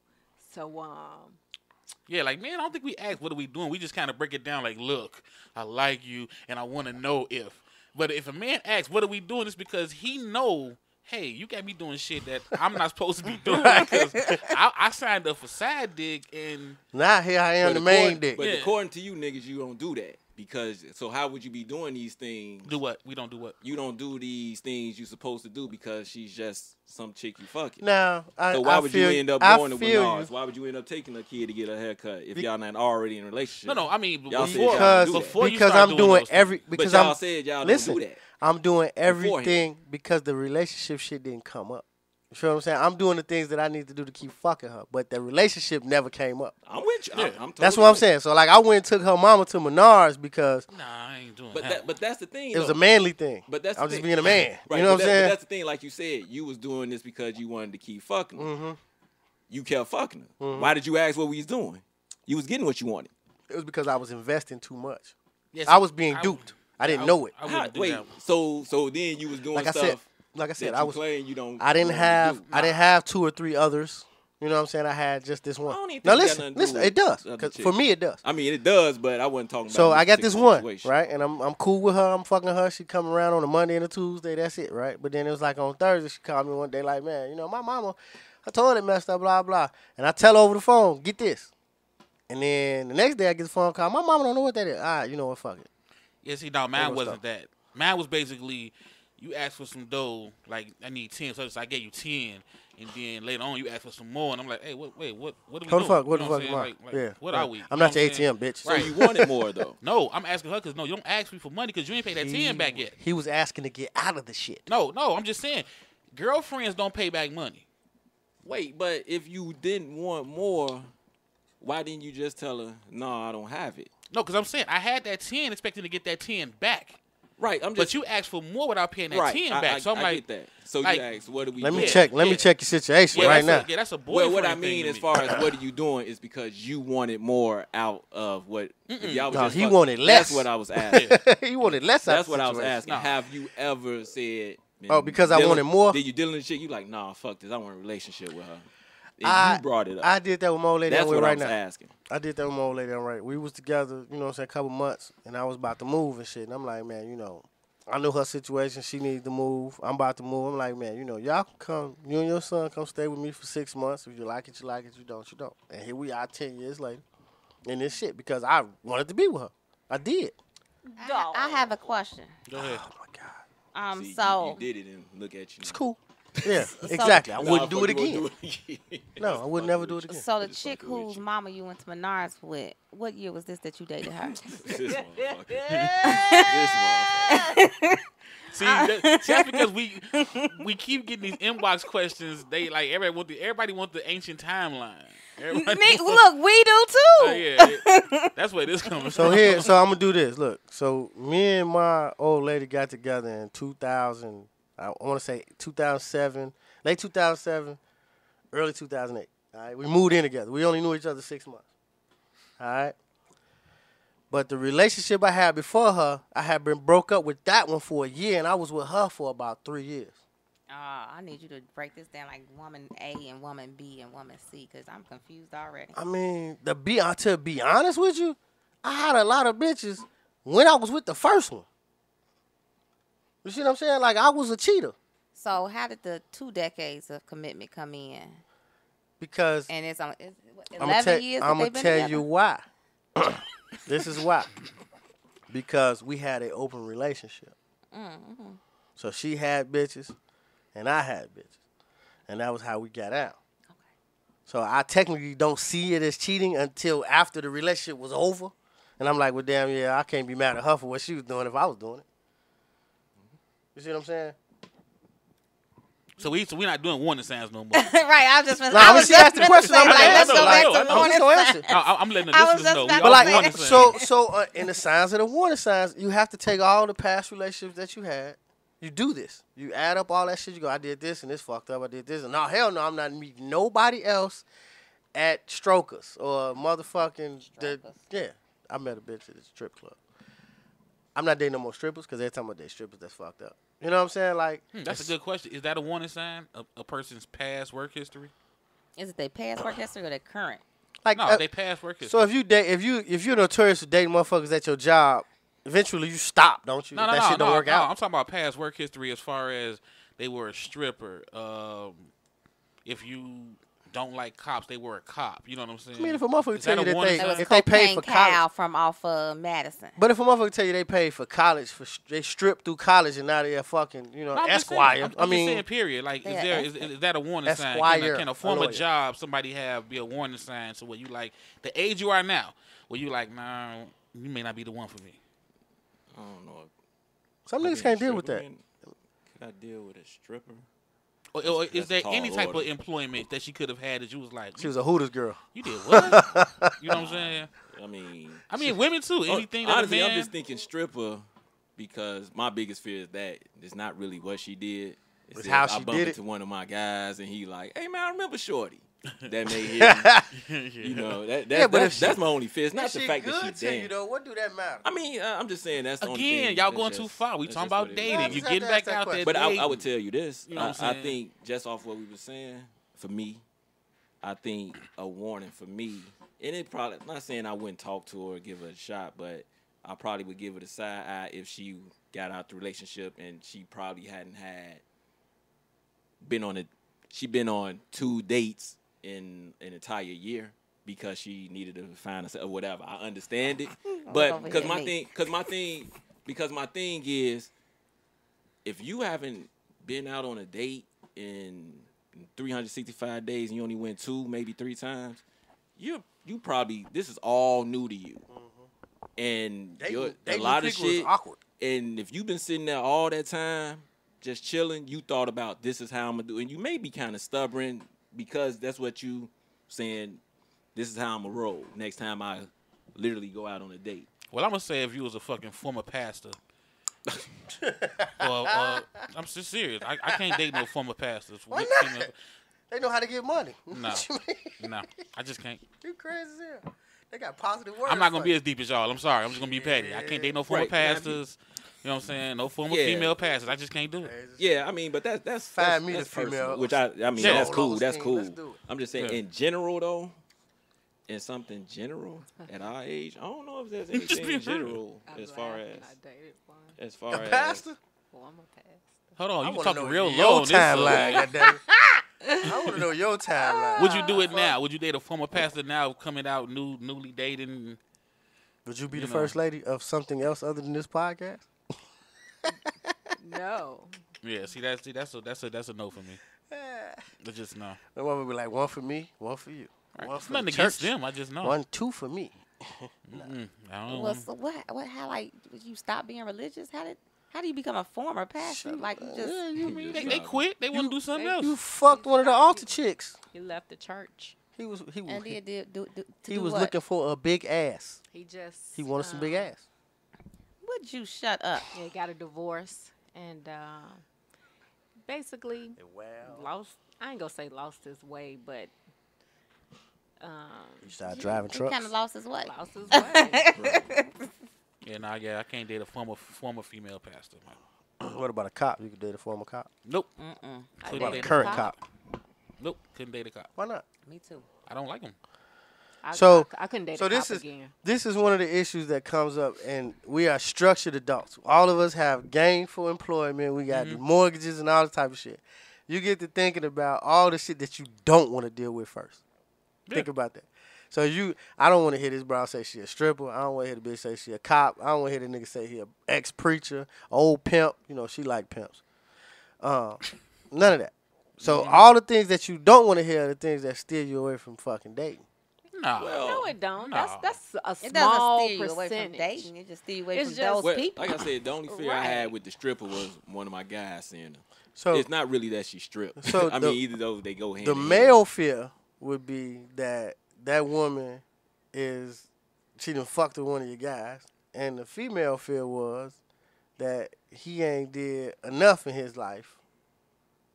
Yeah, like, man, I don't think we ask what are we doing. We just kind of break it down like, look, I like you, and I want to know if. But if a man asks, what are we doing, it's because he know, hey, you got me doing shit that I'm not supposed to be doing. Because I signed up for side dick, and now here I am, the main dick. But according to you niggas, you don't do that. Because, so how would you be doing these things? Do what? We don't do what? You don't do these things you're supposed to do because she's just some chick you fucking. Now, so why would you end up going to Menards? Why would you end up taking a kid to get a haircut if y'all not already in a relationship? No, I mean, because I'm doing because y'all said y'all don't do that. I'm doing everything because the relationship shit didn't come up. You feel what I'm saying? I'm doing the things that I need to do to keep fucking her, but the relationship never came up. I'm with you. Yeah. I'm totally that's what I'm saying. So, like, I went and took her mama to Menards because... Nah, I ain't doing that. But that's the thing. It was a manly thing. But that's I was just being a man. Right, you know what I'm saying? But that's the thing. Like you said, you was doing this because you wanted to keep fucking her. You kept fucking her. Why did you ask what we was doing? You was getting what you wanted. It was because I was investing too much. Yes, I was being duped. I didn't know it. Wait, so then you was doing stuff. Like I said, I was playing. You don't. I didn't have 2 or 3 others. You know what I'm saying? I had just this one. I don't even Now think it got nothing to do listen, with it does. the other 'Cause chick. for me, it does. I mean, it does, but I wasn't talking about. So I got this one, situation. right? And I'm cool with her. I'm fucking her. She come around on a Monday and a Tuesday. That's it, right? But then it was like on Thursday, she called me one day like, man, you know, my mama, I told her it messed up, blah, blah. And I tell her over the phone, get this. And then the next day I get the phone call. My mama don't know what that is. All right, you know what? Fuck it. Yeah, see, no, mine Ain't no wasn't stuff. that. Mine was basically, you asked for some dough, like, I need 10, so I gave you 10. And then later on, you ask for some more, and I'm like, "Hey, what are we doing? What the fuck? What You the know fuck I'm am I? saying? Like, Yeah. what right. are we? I'm You not know your what I'm saying? ATM, bitch. So you wanted more though. No, I'm asking her because no, you don't ask me for money because you ain't paid that 10 back yet. He was asking to get out of the shit. No, I'm just saying, girlfriends don't pay back money. Wait, but if you didn't want more, why didn't you just tell her, no, I don't have it? No, because I'm saying I had that 10 expecting to get that 10 back. Right, I'm just. But you asked for more without paying that right, 10 back. So I'm I like, get that. So like, you asked, what do we Let do? me Yeah, check. Let me yeah. check your situation right now. That's a Well, boyfriend what I thing mean to as me. far as what are you doing is because you wanted more out of what. If y'all was No, just he fuck- wanted less. That's what I was asking. He wanted less out That's of what the I was situation. asking. No. Have you ever said? Oh, because I wanted more? Did you dealing with shit? You like, nah, fuck this. I want a relationship with her. And I- you brought it up. I did that with my old lady That's I'm with what I right was now. asking. I did that with my old lady I'm right. We was together, you know what I'm saying, a couple months, and I was about to move and shit. And I'm like, man, you know, I knew her situation. She needed to move. I'm about to move. I'm like, man, you know, y'all can come, you and your son come stay with me for 6 months. If you like it, you like it. You don't, you don't. And here we are 10 years later in this shit because I wanted to be with her. I did. I have a question. Go ahead. Oh, my God. See, So you did it and look at you. It's cool. Yeah, exactly. I Nah, wouldn't do fuck, it you won't again. do it again. No, I would never do it again. So the just chick fucking with whose you. mama you went to Menards with, what year was this that you dated her? This motherfucker. This motherfucker. See, that's because we keep getting these inbox questions. They like everybody want the ancient timeline. Everybody Me, want- look, we do too. Oh, yeah, that's where this comes So from. here, so I'm gonna do this. Look, so me and my old lady got together in 2000. I want to say 2007, late 2007, early 2008. All right, we moved in together. We only knew each other 6 months. All right, but the relationship I had before her, I had been broke up with that one for a year, and I was with her for about 3 years. I need you to break this down like woman A and woman B and woman C because I'm confused already. I mean, to be honest with you, I had a lot of bitches when I was with the first one. You see what I'm saying? Like, I was a cheater. So how did the 2 decades of commitment come in? Because And it's what, I'm 11 years that gonna they've been tell together? you why. This is why. Because we had an open relationship. Mm-hmm. So she had bitches, and I had bitches, and that was how we got out. Okay. So I technically don't see it as cheating until after the relationship was over, and I'm like, well, damn, yeah, I can't be mad at her for what she was doing if I was doing it. You see what I'm saying? So we're not doing warning signs no more. Right, I was just Nah, I when was she just asked the finna question, say, I'm like, gonna let's answer. go back I to know. warning I'm gonna signs. answer. I'm letting the I was listeners just know. about We to But all like, say warning that. signs. in the signs of the warning signs, you have to take all the past relationships that you had. You do this. You add up all that shit. You go, I did this and this fucked up. I did this and no, hell no, I'm not meeting nobody else at Strokers or motherfucking yeah. I met a bitch at a strip club. I'm not dating no more strippers because every time I date strippers, that's fucked up. You know what I'm saying? Like, That's a good question. Is that a warning sign? A person's past work history? Is it their past work history or their current? like No, they past work history. so if you date, if you're notorious for dating motherfuckers at your job, eventually you stop, don't you? No, If no, that no, shit don't no, work no. out. I'm talking about past work history as far as they were a stripper. If you don't like cops, they were a cop. You know what I'm saying? I mean, if a motherfucker Is tell that you a that warning they- That sign? was if they paid Cocaine for Cow college- from off of Madison. But if a motherfucker tell you they paid for college, they stripped through college and now they're fucking, No, I'm just saying- Esquire. I'm I mean, just saying, period. Like, Yeah, is that a warning sign? Esquire, Can a a former lawyer. job somebody be a warning sign? So what you like the age you are now? Where you like, nah, you may not be the one for me. I don't know. some niggas can't deal with that. Can I deal with a stripper? Or is That's there a tall any type of order. employment that she could have had that you was like, She was a Hooters girl. you did what? You know what I'm saying? I mean, Women too. Anything that honestly, a man. I'm just thinking stripper because my biggest fear is that it's not really what she did. It's that how I she bump did into it. one of my guys and he like, hey man, I remember Shorty. That may hit me. You know, that's my only fear. It's not the fact that she danced. though, what do that matter? I mean, I'm just saying that's the only Again, thing. y'all That's going just- too far. We that's talking just what about it is. dating. I You just getting had to back ask that out there. question. But I dating. would tell you this. You know what I'm I saying? think just off what we were saying, for me, I think a warning for me, and it probably, I'm not saying I wouldn't talk to her or give her a shot, but I probably would give her the side eye if she got out the relationship and she probably hadn't been on 2 dates in an entire year because she needed to find herself or whatever. I understand it, but because my thing is, if you haven't been out on a date in 365 days and you only went 2, maybe 3 times, you probably, this is all new to you. And a lot of shit. Awkward. And if you've been sitting there all that time, just chilling, you thought about this is how I'm gonna do, and you may be kind of stubborn because that's what you saying. This is how I'm gonna roll. Next time I literally go out on a date. Well, I'm gonna say if you was a fucking former pastor. I'm just serious. I can't date no former pastors. Why not? They know how to get money. No, I just can't. You crazy as hell. They got positive words. I'm not gonna be as deep as y'all. I'm sorry. I'm just gonna be petty. I can't date no former pastors. You know what I'm saying? No former female pastors. I just can't do it. Yeah, I mean, but that's find me the personal, female. which I mean, that's cool. That's cool. Let's do it. I'm just saying, in general though, in something general at our age, I don't know if there's anything in general as far as pastor. Well, I'm a pastor. Hold on, you talking your real low on this timeline. I want to know your timeline. Would you do it now? Would you date a former pastor now coming out newly dating? Would you be the first lady of something else other than this podcast? No. Yeah, that's a no for me. It's just no. The one would be like, one for me, one for you. Right. One for nothing the against church, them. I just know. 1, 2 for me. I don't know. Well, so what? How like you stop being religious? How do you become a former pastor? Like you just They quit. They want to do something else. You fucked one of the altar chicks. He left the church. He was what? looking for a big ass. He wanted some big ass. Would you shut up? Yeah, he got a divorce and basically lost. I ain't gonna say lost his way, but he started driving trucks. He kind of lost his way. I can't date a former female pastor. What about a cop? You could date a former cop? Nope. What about a current cop? Nope. Couldn't date a cop. Why not? Me too. I don't like them. I couldn't date a cop again. This is one of the issues that comes up, and we are structured adults. All of us have gainful employment. We got mortgages and all this type of shit. You get to thinking about all the shit that you don't want to deal with first. Yeah. Think about that. So I don't want to hear this bro say she a stripper. I don't want to hear the bitch say she a cop. I don't want to hear the nigga say he a ex-preacher, old pimp. You know, she like pimps. None of that. So all the things that you don't want to hear are the things that steer you away from fucking dating. No, it don't. No. That's a It small doesn't steer you away from percentage. dating. It just steer you away It's from just- those people. Like I said, the only fear I had with the stripper was one of my guys seeing her. So it's not really that she stripped. So I mean, either though they go hand the in hand. male fear would be that woman she done fucked with one of your guys, and the female fear was that he ain't did enough in his life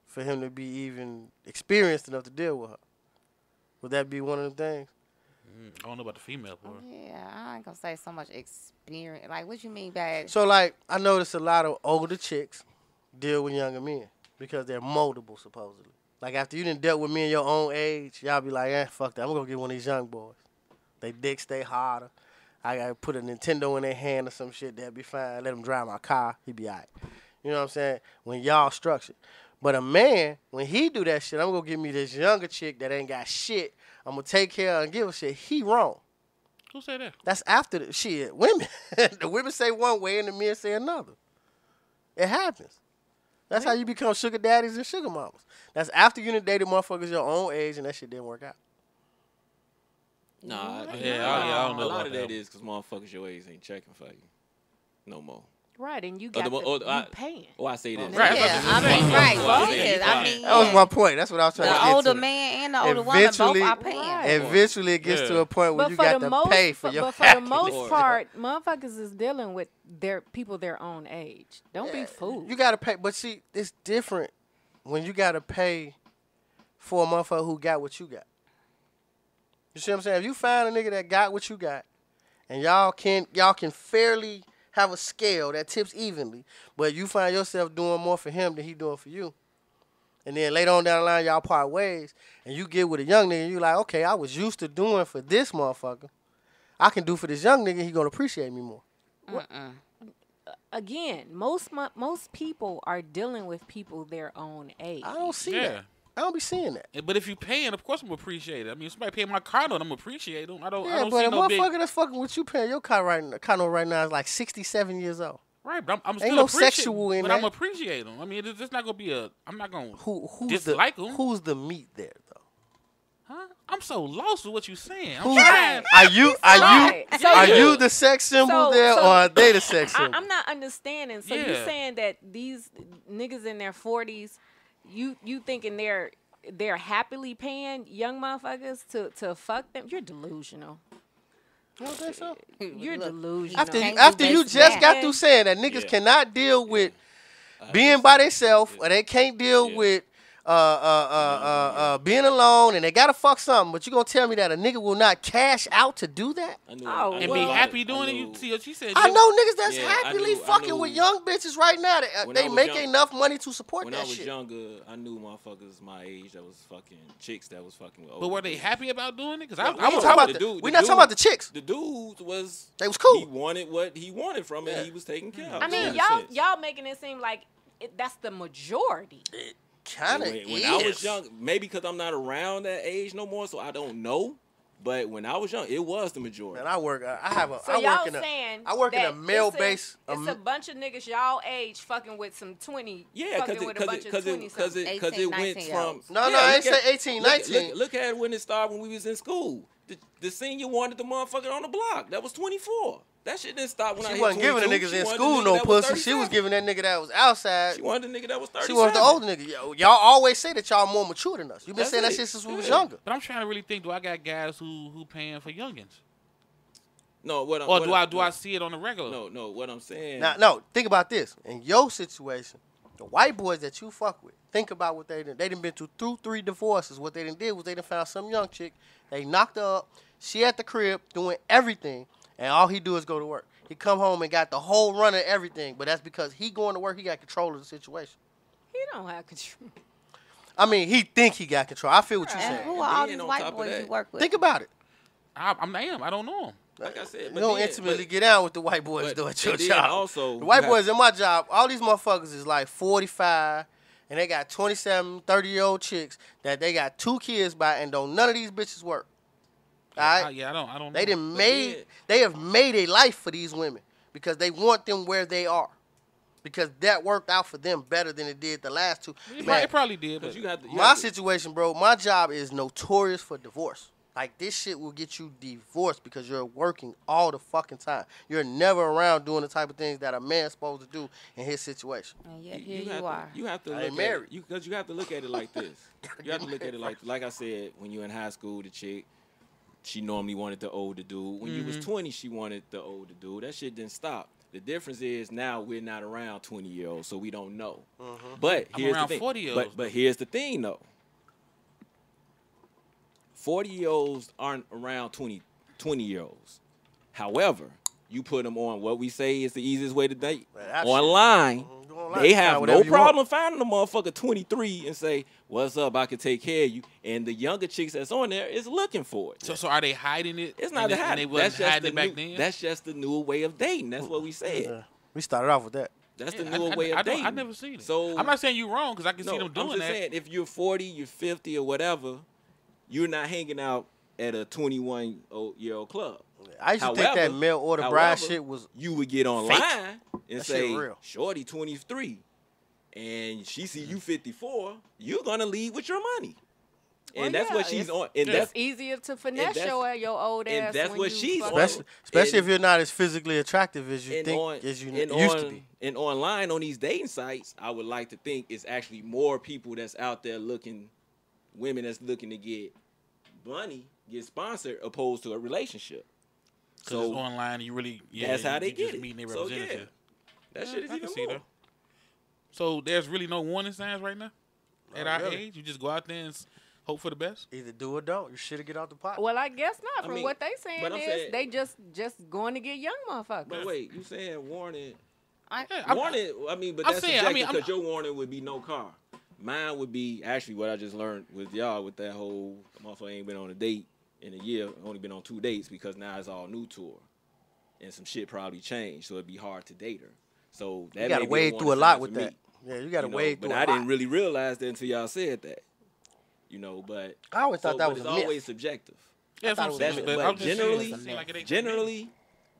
for him to be even experienced enough to deal with her. Would that be one of the things? I don't know about the female part. Yeah, I ain't gonna say so much experience. Like, what you mean by? So, like, I notice a lot of older chicks deal with younger men because they're moldable, supposedly. Like, after you done dealt with men your own age, y'all be like, fuck that. I'm gonna get one of these young boys. They dick stay harder. I gotta put a Nintendo in their hand or some shit. They'll be fine. Let them drive my car. He be all right. You know what I'm saying? When y'all structured. But a man, when he do that shit, I'm gonna give me this younger chick that ain't got shit. I'm gonna take care of her and give her shit. He wrong. Who said that? That's after the shit. Women. The women say one way and the men say another. It happens. That's how you become sugar daddies and sugar mamas. That's after you done dated motherfuckers your own age and that shit didn't work out. Nah, I don't know a lot about of that that. is because motherfuckers your age ain't checking for you no more. Right, and you Or got you paying. Oh, I say this. Right. Yeah, I mean, right. Well, Both yeah, is. you I fine. mean, That was my point. That's what I was trying to get the older to. man and the older woman both Eventually- are paying. Right. Eventually, it gets to a point where But you for got the to most, pay for your but for the happiness. most part, motherfuckers is dealing with people their own age. Don't be fooled. You got to pay. But see, it's different when you got to pay for a motherfucker who got what you got. You see what I'm saying? If you find a nigga that got what you got, and y'all can fairly have a scale that tips evenly, but you find yourself doing more for him than he doing for you, And then later on down the line, y'all part ways, and you get with a young nigga, and you like, okay, I was used to doing for this motherfucker. I can do for this young nigga, he gonna appreciate me more. Again, most people are dealing with people their own age. I don't see that. I don't be seeing that. But if you paying, of course I'm gonna appreciate it. I mean, if somebody paying my car note, I'm gonna appreciate them. I don't but see a no big. motherfucker that's fucking with you paying your car note right now is like 67 years old. Right, but I'm Ain't still no appreciate sexual in but that. I'm appreciate them. I mean, it's not gonna be I'm not gonna Who's dislike them. Who's the meat there though? Huh? I'm so lost with what you're saying. Who, Right. Are you the sex symbol there, or are they the sex symbol? I'm not understanding. So you saying that these niggas in their 40s, you thinking they're happily paying young motherfuckers to fuck them? You're delusional. You don't think so? You're delusional. After you just got through saying that niggas cannot deal with being by themselves, or they can't deal with being alone, and they gotta fuck something, but you gonna tell me that a nigga will not cash out to do that? And be happy doing it? You see what she said. I know niggas that's happily fucking with young bitches right now. They make enough money to support that shit. When I was younger, I knew motherfuckers my age that was fucking chicks that was fucking with older. But were they happy about doing it? Because I was was talking about we're not talking about the chicks. The dude was. They was cool. He wanted what he wanted from it. He was taking care of. I mean, y'all making it seem like that's the majority. Kinda when I was young, maybe because I'm not around that age no more, so I don't know. But when I was young, it was the majority. And I work in a male base. It's a bunch of niggas y'all age fucking with some 20. Yeah, because it went from I ain't say 18, 19. Look at it when it started when we was in school. The senior wanted the motherfucker on the block. That was 24. That shit didn't stop when I hit 22. She wasn't giving the niggas in school no pussy. She was giving that nigga that was outside. She wanted the nigga that was 37. She wanted the older nigga. Y'all always say that y'all more mature than us. You've been saying that shit since we was younger. But I'm trying to really think, do I got guys who paying for youngins? No, do I see it on the regular? No, what I'm saying. No, think about this. In your situation, the white boys that you fuck with, think about what they done. They done been through 3 divorces. What they done did was they done found some young chick. They knocked her up. She at the crib doing everything, and all he do is go to work. He come home and got the whole run of everything, but that's because he going to work. He got control of the situation. He don't have control. I mean, he think he got control. I feel what you're saying. Who are all these white boys you work with? Think about it. I don't know them. Like I said, you don't intimately get down with the white boys though at your job. Also, the white boys in my job, all these motherfuckers is like 45, and they got 27, 30-year-old chicks that they got 2 kids by, and don't none of these bitches work. All right? I don't know. They have made a life for these women because they want them where they are. Because that worked out for them better than it did the last 2. It probably did. But my situation, bro, my job is notorious for divorce. Like, this shit will get you divorced because you're working all the fucking time. You're never around doing the type of things that a man's supposed to do in his situation. And yet here you are. You have to look at it, because you have to look at it like this. You have to look at it like I said, when you in high school, the chick, she normally wanted the older dude. When you was 20, she wanted the older dude. That shit didn't stop. The difference is now we're not around 20-year-olds, so we don't know. But here's the thing. 40-year-olds. But here's the thing, though. 40-year-olds aren't around 20-year-olds. However, you put them on what we say is the easiest way to date. Online, they have no problem finding a motherfucker 23 and say, "What's up? I can take care of you." And the younger chicks that's on there is looking for it. So are they hiding it? It's not hiding. They wasn't hiding it back then? That's just the new way of dating. That's what we said. We started off with that. That's the new way of dating. I've never seen it. So I'm not saying you're wrong because I can see them doing that. I'm just saying, if you're 40, you're 50 or whatever, you're not hanging out at a 21-year-old club. I used to think that mail order bride shit was you would get online and that say, real. "Shorty 23," and she see you 54. You're gonna lead with your money, and that's what she's on. And it's easier to finesse your old ass. And that's when what you she's on. Especially if you're not as physically attractive as you think as you used to be. And online on these dating sites, I would like to think it's actually more people that's out there looking, women that's looking to get money, get sponsored, opposed to a relationship. So it's online, you really that's how they get it. Meeting their representative. That shit is even more. So there's really no warning signs right now at our age. You just go out there and hope for the best. Either do or don't. You should get out the pot. Well, I guess not. From what they saying is they just going to get young motherfuckers. But wait, you saying warning? But that's subjective because your warning would be no car. Mine would be actually what I just learned with y'all with that whole motherfucker ain't been on a date in a year, only been on 2 dates because now it's all new to her. And some shit probably changed, so it'd be hard to date her. So that you gotta wade through a lot with that. Yeah, you gotta wade through a lot. But I didn't really realize that until y'all said that. But I always thought that was it's a myth. always subjective. Yeah, But generally,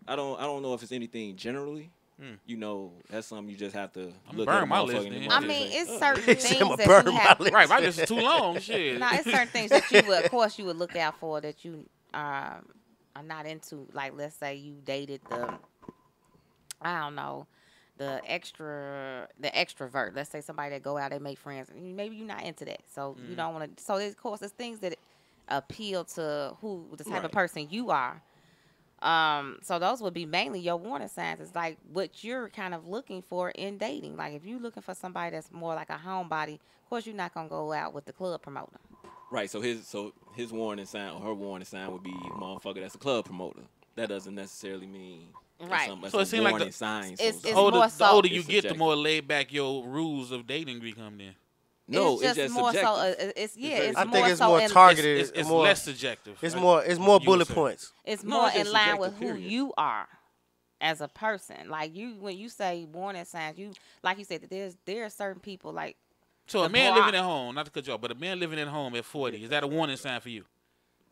I don't know if it's anything generally. That's something you just have to look at. My list, I mean, it's certain things that you have. Right, my list is too long. Shit. No, it's certain things that you would, of course, you would look out for that you are not into. Like, let's say you dated I don't know, the extrovert. Let's say somebody that go out and make friends. Maybe you're not into that, so you don't want to. So, of course, there's things that appeal to the type of person you are. So those would be mainly your warning signs. It's like what you're kind of looking for in dating. Like if you're looking for somebody that's more like a homebody, of course you're not gonna go out with the club promoter. Right. So his warning sign or her warning sign would be motherfucker that's a club promoter. That doesn't necessarily mean right. So it seems like the older you get, the more laid back your rules of dating become. Then no, it's just more subjective. I think it's more targeted. It's more, less subjective. It's more bullet points. It's more in line with who you are as a person. Like when you say warning signs, like you said, that there are certain people like. So a man living at home, not to cut you off, but a man living at home at 40, is that a warning sign for you?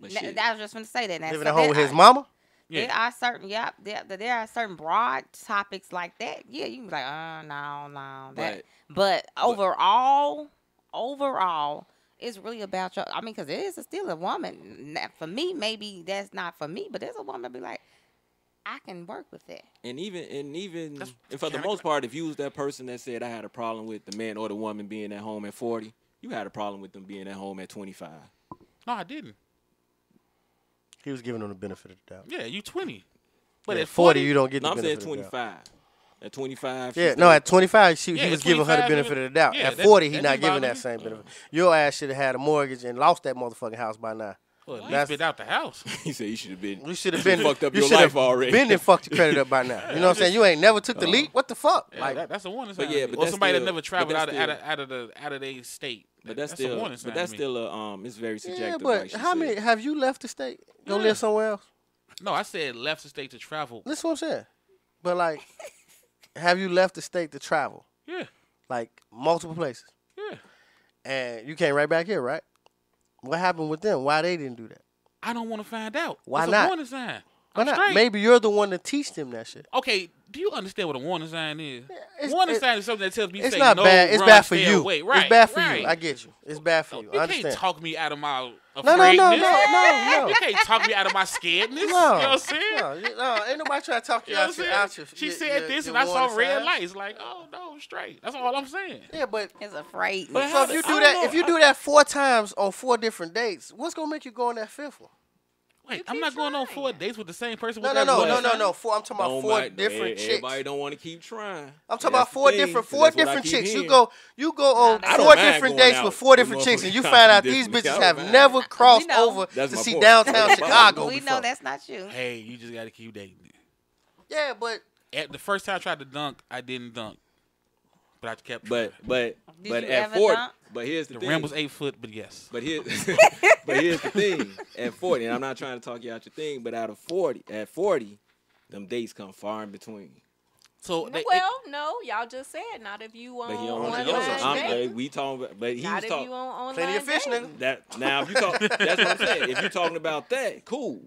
I was just going to say that. Now. Living at home with his mama? Yeah. There are certain broad topics like that. Yeah, you can be like, no. But overall, it's really about your. I mean, because it is still a woman. For me, maybe that's not for me, but there's a woman that be like, I can work with that. And even for the most part, if you was that person that said I had a problem with the man or the woman being at home at 40, you had a problem with them being at home at 25. No, I didn't. He was giving them the benefit of the doubt. Yeah, you 20. But at 40, you don't get the benefit of the doubt. I'm saying 25. At 25. Yeah, no, at 25, he was giving her the benefit of the doubt. At 40, he's not giving that same benefit. Your ass should have had a mortgage and lost that motherfucking house by now. Well, at least been out the house. He said you should have been. You should have been fucked up your life already. Been and fucked your credit up by now. You know what I'm saying? You ain't never took the leap. What the fuck? Yeah, like that's a warning sign. Or somebody that never traveled out of their state. But that's still a warning sign. But that's still it's very subjective. Yeah, but like how many have you left the state? Go live somewhere else? No, I said left the state to travel. That's what I'm saying. But like, have you left the state to travel? Yeah. Like multiple places. Yeah. And you came right back here, right? What happened with them? Why they didn't do that? I don't want to find out. Why it's not? A warning sign. Why not? Straight. Maybe you're the one to teach them that shit. Okay, do you understand what a warning sign is? Warning sign is something that tells me it's say, not no, bad. It's run, bad for stay you. Away. Right, it's bad for right. you. I get you. It's bad for you. I understand. You can't talk me out of my No. You can't talk me out of my scaredness. No. You know what I'm saying? No, ain't nobody trying to talk you out your. She said this, and I saw red lights. Like, oh no, straight. That's all I'm saying. Yeah, but it's afraid. But so if you do that 4 times on 4 different dates, what's gonna make you go on that 5th one? Wait, I'm not going on 4 dates with the same person. No. I'm talking about 4 different chicks. Everybody don't want to keep trying. I'm talking about 4 different chicks. You go on 4 different dates with 4 different chicks, and you find out these bitches have never crossed over to see downtown Chicago. We know that's not you. Hey, you just got to keep dating it. Yeah, but the first time I tried to dunk, I didn't dunk, but I kept. But at 40. Dunk? But here's the thing. The rim was 8 foot, but yes. But here's the thing. At 40, and I'm not trying to talk you out your thing, but at 40, them dates come far in between. So no, y'all just said not if you want online dating. We talking about, but he not was talking. If you want plenty of fish, nigga. That now, if you talk, that's what I'm saying. If you're talking about that, cool.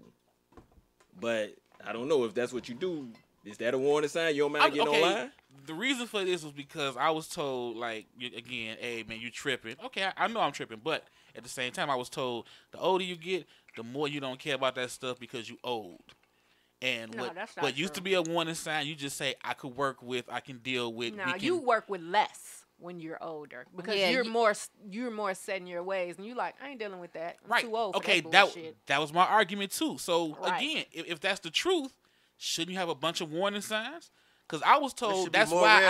But I don't know if that's what you do. Is that a warning sign? You don't mind getting online? The reason for this was because I was told, like, again, hey, man, you tripping. Okay, I know I'm tripping, but at the same time, I was told the older you get, the more you don't care about that stuff because you old. And what used to be a warning sign, you just say, I could work with, I can deal with. No, you work with less when you're older because you're more set in your ways, and you like, I ain't dealing with that. I'm too old for that bullshit. That was my argument too. So again, if that's the truth, shouldn't you have a bunch of warning signs? Because I was told that's why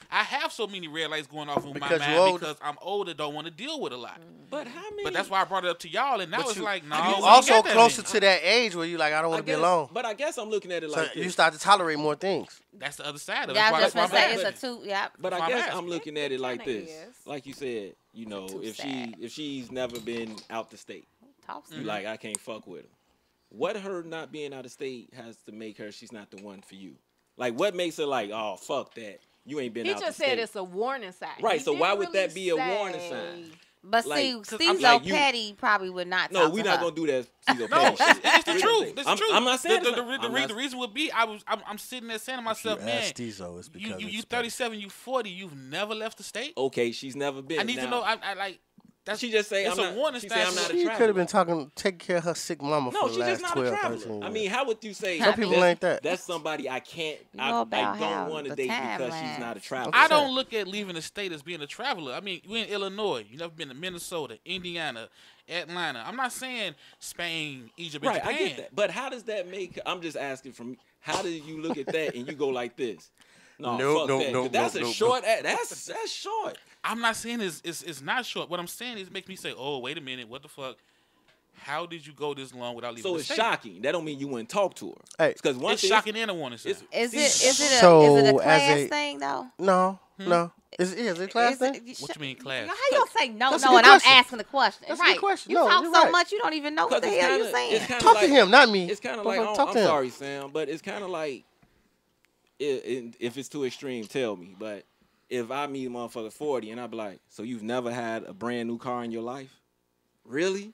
I have so many red lights going off in my mind because I'm older, don't want to deal with a lot. But how many? But that's why I brought it up to y'all, and now it's like, no. You also closer to that age where you like, I don't want to be alone. But I guess I'm looking at it like this. You start to tolerate more things. That's the other side of it. Yeah, I was just gonna say it's a two. Yeah. But I guess I'm looking at it like this. Like you said, you know, if she's never been out the state, you like, I can't fuck with her. What her not being out of state has to make her she's not the one for you? Like, what makes her like, oh, fuck that. You ain't been out the state. He just said it's a warning sign. Right, so why would that be a warning sign? But see, Stezo Petty probably would not talk to her. No, we're not going to do that, Stezo Petty. No, it's the truth. It's the truth. I'm not saying the reason would be, I'm sitting there saying to myself, man, Stezo, it's because you 37, you 40, you've never left the state? Okay, she's never been. I need to know, I like... She just say I'm not a traveler. She could have been taking care of her sick mama for the last 12, 13 years. I mean, how would you say some people ain't that? That's somebody I can't. I don't want to date because she's not a traveler. I don't look at leaving the state as being a traveler. I mean, we're in Illinois. You've never been to Minnesota, Indiana, Atlanta. I'm not saying Spain, Egypt, and Japan. I get that. But how does that make? I'm just asking how do you look at that and you go like this? No, that's a short. That's short. I'm not saying it's not short. What I'm saying is it makes me say, oh, wait a minute, what the fuck? How did you go this long without leaving the state? So it's shocking. That don't mean you wouldn't talk to her. Hey, because it's shocking and a warning sign. Is it a class thing though? No. Is it a class thing? What you mean class? How you gonna say no? And I'm asking the question. That's right. a good question. You talk so much you don't even know what the hell you're saying. Talk to him, not me. It's kind of like I'm sorry, Sam, but it's kind of like. If it's too extreme, tell me. But if I meet a motherfucker 40 and I be like, so you've never had a brand new car in your life? Really?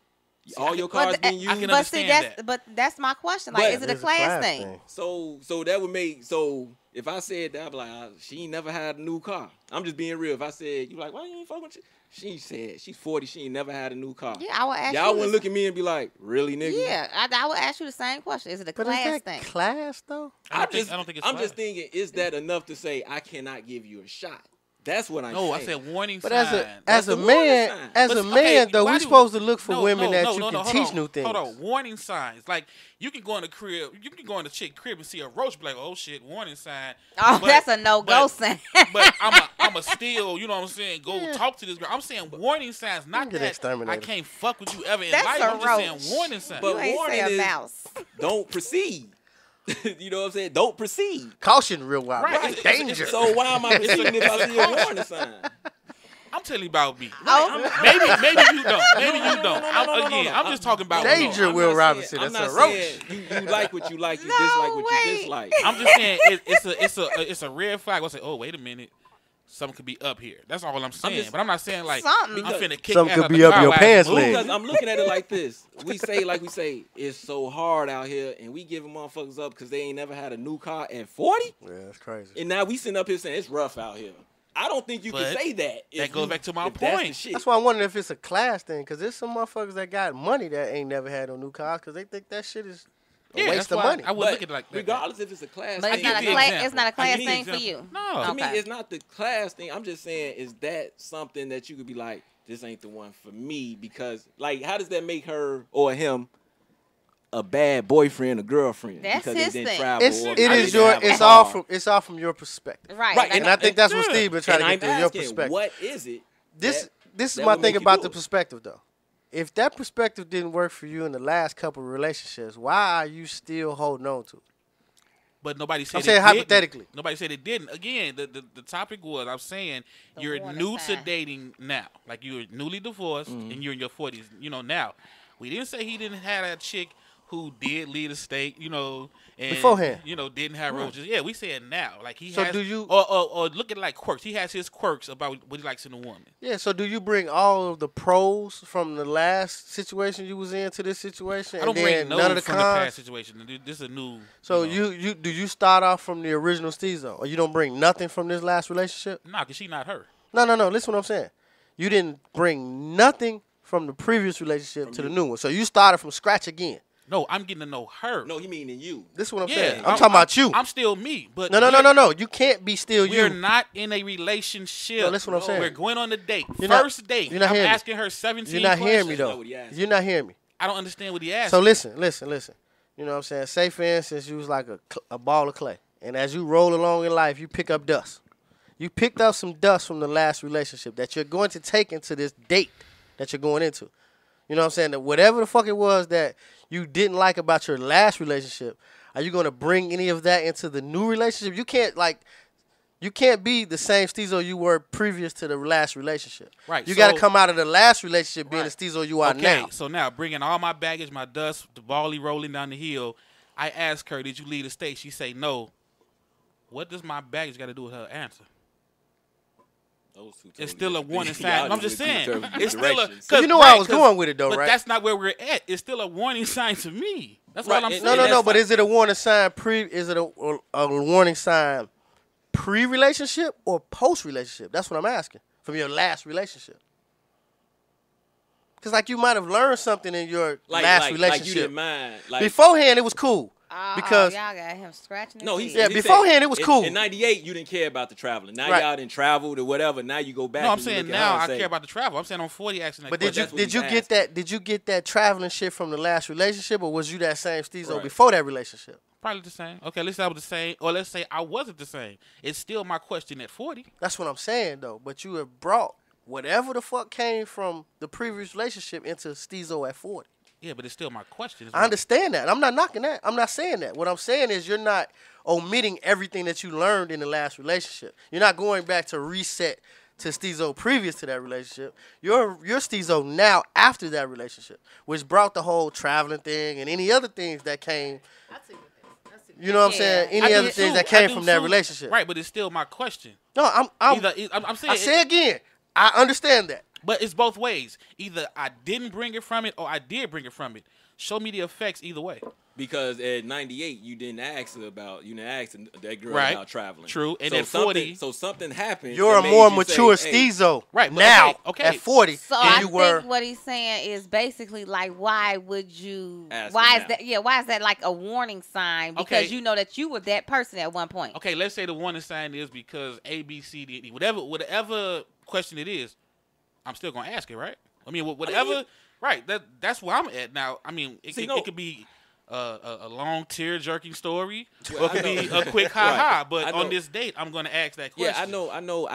All your cars been used? I can understand that. But that's my question. Like, is it a class thing? So that would make if I said that, I'd be like, she ain't never had a new car. I'm just being real. If I said, you like, why you ain't fucking with you? She said she's 40. She ain't never had a new car. Yeah, I would ask y'all wouldn't look at me and be like, really, nigga? Yeah, I would ask you the same question. Is it a class thing? Class though? I don't think it's. I'm just thinking, is that enough to say I cannot give you a shot? That's what I'm saying. No, I said warning sign. But as a man, though, we're supposed to look for women that you can teach new things. Hold on, warning signs. Like you can go in the crib, you can go in the chick crib and see a roach, be like, oh shit, warning sign. Oh, that's a no-go sign. But I'm a still, you know what I'm saying? Go talk to this girl. I'm saying warning signs, not that I can't fuck with you ever in life. I'm just saying warning signs. But warning is don't proceed. You know what I'm saying? Don't proceed. Caution, real wild. Right. Danger. So why am I proceeding if I see a warning sign? I'm telling you about me. Oh. Maybe you don't. Maybe you don't. I'm just talking about danger, Will Robinson. That's a roach. You like what you like. You dislike what you dislike. I'm just saying it's a red flag. I say, oh, wait a minute. Something could be up here. That's all I'm saying. But I'm not saying like I'm finna kick something could be up your pants leg. Because I'm looking at it like this. We say it's so hard out here, and we giving motherfuckers up because they ain't never had a new car at 40. Yeah, that's crazy. And now we sitting up here saying it's rough out here. I don't think you can say that. That goes back to my point. That's why I'm wondering if it's a class thing, because there's some motherfuckers that got money that ain't never had no new cars because they think that shit is a waste of money. I would look at it like that. Regardless if it's a class but thing. It's not a class thing for you. No. To me, it's not the class thing. I'm just saying, is that something that you could be like, this ain't the one for me? Because, like, how does that make her or him a bad boyfriend or girlfriend? That's because his they didn't thing. travel. It's all from your perspective. Right. And I think that's what Steve been trying to get to, your perspective. What is it? This is my thing about the perspective, though. If that perspective didn't work for you in the last couple of relationships, why are you still holding on to it? But nobody said I'm saying hypothetically. Nobody said it didn't. Again, the topic was, I'm saying you're new to dating now. Like you're newly divorced and you're in your 40s, you know, now. We didn't say he didn't have a chick who did leave the state, you know, and beforehand, you know, didn't have roaches. Yeah, we said now, like he so has. Do you or look at like quirks? He has his quirks about what he likes in a woman. Yeah. So do you bring all of the pros from the last situation you was in to this situation? I don't bring none of the from the past situation. This is a new. So you do you start off from the original Stezo, or you don't bring nothing from this last relationship? Nah, cause she not her. No. Listen, what I'm saying. You didn't bring nothing from the previous relationship to the new one. So you started from scratch again. No, I'm getting to know her. No, he meaning you. This is what I'm saying. I'm talking about you. I'm still me. But No. You can't be still you. We're not in a relationship. No, that's what I'm saying. We're going on a date. First date. You're not I'm hearing asking her 17 questions. You're not hearing me, though. You're not hearing me. I don't understand what he asked. So listen. You know what I'm saying? Say, for instance, you was like a ball of clay, and as you roll along in life, you pick up dust. You picked up some dust from the last relationship that you're going to take into this date that you're going into. You know what I'm saying? That whatever the fuck it was that you didn't like about your last relationship, are you going to bring any of that into the new relationship? You can't be the same Stezo you were previous to the last relationship. Right. You got to come out of the last relationship being the Stezo you are now. So now, bringing all my baggage, my dust, the volley rolling down the hill, I asked her, did you leave the state? She say no. What does my baggage got to do with her answer? It's still a warning sign. I'm just saying. It's still a. So you know where I was going with it, though, but right? But that's not where we're at. It's still a warning sign to me. That's what I'm saying. No. But is it a warning sign Is it a warning sign pre-relationship or post-relationship? That's what I'm asking. From your last relationship. Because, like, you might have learned something in your last relationship. Like you didn't mind. Beforehand, it was cool. Because y'all got him scratching. No, beforehand it was cool. In '98, you didn't care about the traveling. Now y'all didn't travel or whatever. Now you go back. No, I'm saying now I care about the travel. I'm saying I'm 40 asking that. But did you get that traveling shit from the last relationship, or was you that same Stezo before that relationship? Probably the same. Okay, let's say I was the same, or let's say I wasn't the same. It's still my question at 40. That's what I'm saying though. But you have brought whatever the fuck came from the previous relationship into Stezo at 40. Yeah, but it's still my question. I understand that. I'm not knocking that. I'm not saying that. What I'm saying is you're not omitting everything that you learned in the last relationship. You're not going back to reset to Stezo previous to that relationship. You're Stezo now after that relationship, which brought the whole traveling thing and any other things that came. You know what I'm saying? Any other things that came from that relationship. Right, but it's still my question. No, I'm saying. I say again. I understand that. But it's both ways. Either I didn't bring it from it or I did bring it from it. Show me the effects either way. Because at 98, you didn't ask that girl about traveling. True. And so at 40. So something happened. You're a more mature Stezo now at 40. So I think what he's saying is basically like, why would you, why is that like a warning sign? Because you know that you were that person at one point. Okay, let's say the warning sign is because A, B, C, D, whatever question it is, I'm still gonna ask it, right? I mean, whatever. Right. That's where I'm at now. I mean, it could be a long tear-jerking story, or it could be a quick ha-ha. But on this date, I'm gonna ask that question. Yeah, I know.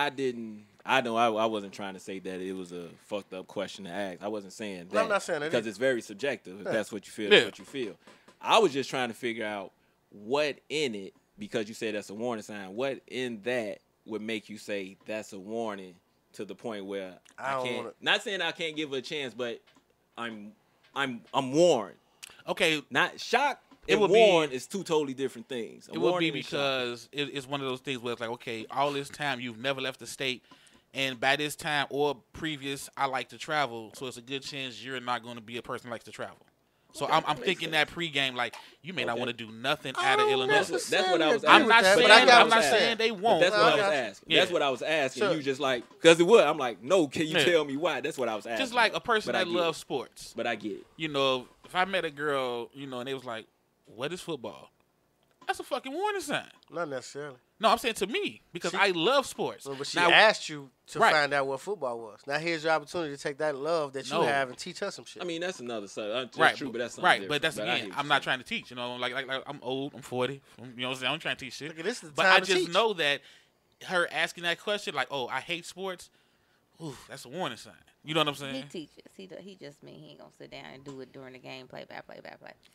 I wasn't trying to say that it was a fucked up question to ask. I wasn't saying that. No, I'm not saying that because it's very subjective. If that's what you feel, that's what you feel. I was just trying to figure out what in it, because you said that's a warning sign. What in that would make you say that's a warning? To the point where I can't. Not saying I can't give her a chance, but I'm warned. Okay, not shocked. It would warned is two totally different things. It would be because it's one of those things where it's like, okay, all this time you've never left the state, and by this time or previous, I like to travel, so it's a good chance you're not going to be a person who likes to travel. So I'm thinking that pregame, like, you may not want to do nothing out of Illinois. That's what I was asking. I'm not saying they won't. That's what I was asking. That's what I was asking. You just like, because it would. I'm like, no, can you tell me why? That's what I was asking. Just like a person that loves sports. But I get it. You know, if I met a girl, you know, and they was like, what is football? That's a fucking warning sign. Not necessarily. No, I'm saying to me, because I love sports. But she asked you to find out what football was. Now here's your opportunity to take that love that you have and teach her some shit. I mean, that's another side. Right, true, but that's something right. Different. But that's again, I'm not trying to teach. You know, like I'm old, I'm 40. You know what I'm saying? I'm trying to teach shit. Look, this is the but time I to just teach. know that her asking that question, like, oh, I hate sports. Ooh, that's a warning sign. You know what I'm saying? He teaches. He just mean he ain't gonna sit down and do it during the game. Play.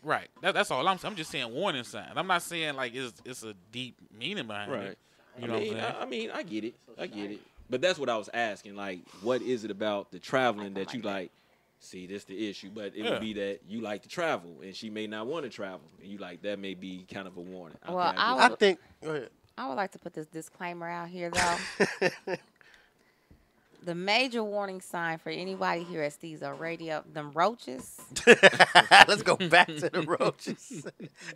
Right. That's all I'm saying. I'm just saying warning sign. I'm not saying like it's a deep meaning behind it. You know what I'm saying? I mean, I get it. But that's what I was asking. Like, what is it about the traveling that you like? See, that's the issue. But it would be that you like to travel, and she may not want to travel, and you like that may be kind of a warning. Well, I think. Go ahead. I would like to put this disclaimer out here, though. The major warning sign for anybody here at Stezo Radio, them roaches. Let's go back to the roaches.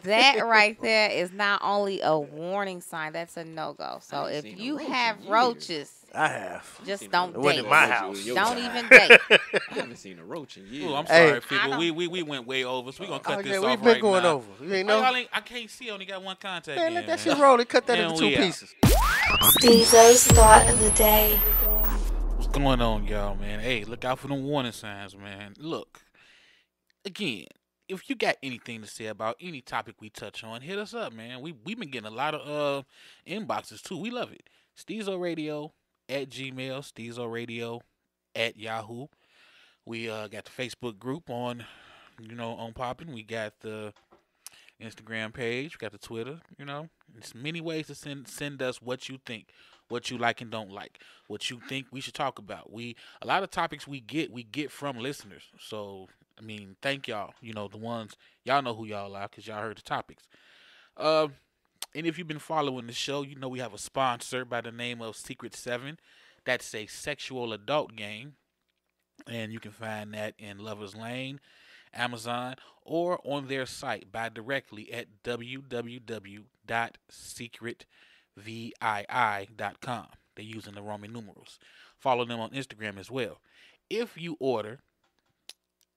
That right there is not only a warning sign, that's a no-go. So if you have roaches, I have. Just don't date. It wasn't in my house. Don't even date. I haven't seen a roach in years. Ooh, I'm sorry, people. We went way over, so we're going to cut this off we've been going now. over. You ain't know? I can't see. I only got one contact. Man, let that shit roll. They cut that into two pieces. Stezo's thought of the day. What's going on, y'all, man? Hey, look out for them warning signs, man. Look, again, if you got anything to say about any topic we touch on, hit us up, man. We've been getting a lot of inboxes too. We love it. Stezo Radio at Gmail, Stezo Radio at Yahoo. We got the Facebook group on popping. We got the Instagram page. We got the Twitter. There's many ways to send us what you think, what you like and don't like, what you think we should talk about. A lot of topics we get from listeners. So I mean, thank y'all. The ones y'all know who y'all are because y'all heard the topics. And if you've been following the show, we have a sponsor by the name of Secret 7. That's a sexual adult game, and you can find that in Lover's Lane, Amazon, or on their site by directly at www.secretvii.com. They're using the Roman numerals. Follow them on Instagram as well. If you order,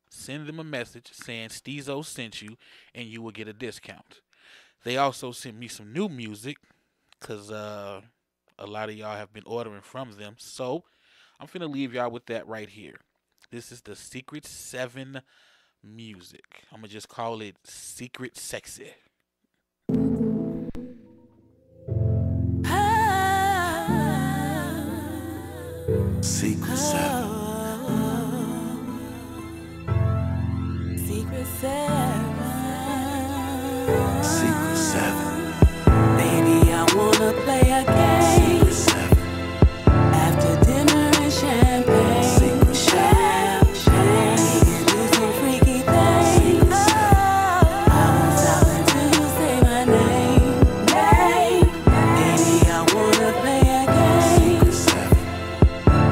send them a message saying Stezo sent you, and you will get a discount. They also sent me some new music because a lot of y'all have been ordering from them. So I'm finna leave y'all with that right here. This is the Secret 7 music. I'm gonna just call it Secret Sexy. Secret 7. Secret 7. Secret 7. Baby, I wanna play a game. Secret 7. After dinner and champagne. Secret 7. Champagne. We can do some freaky things. I won't stop until you say my name. Baby, I wanna play a game. Secret 7.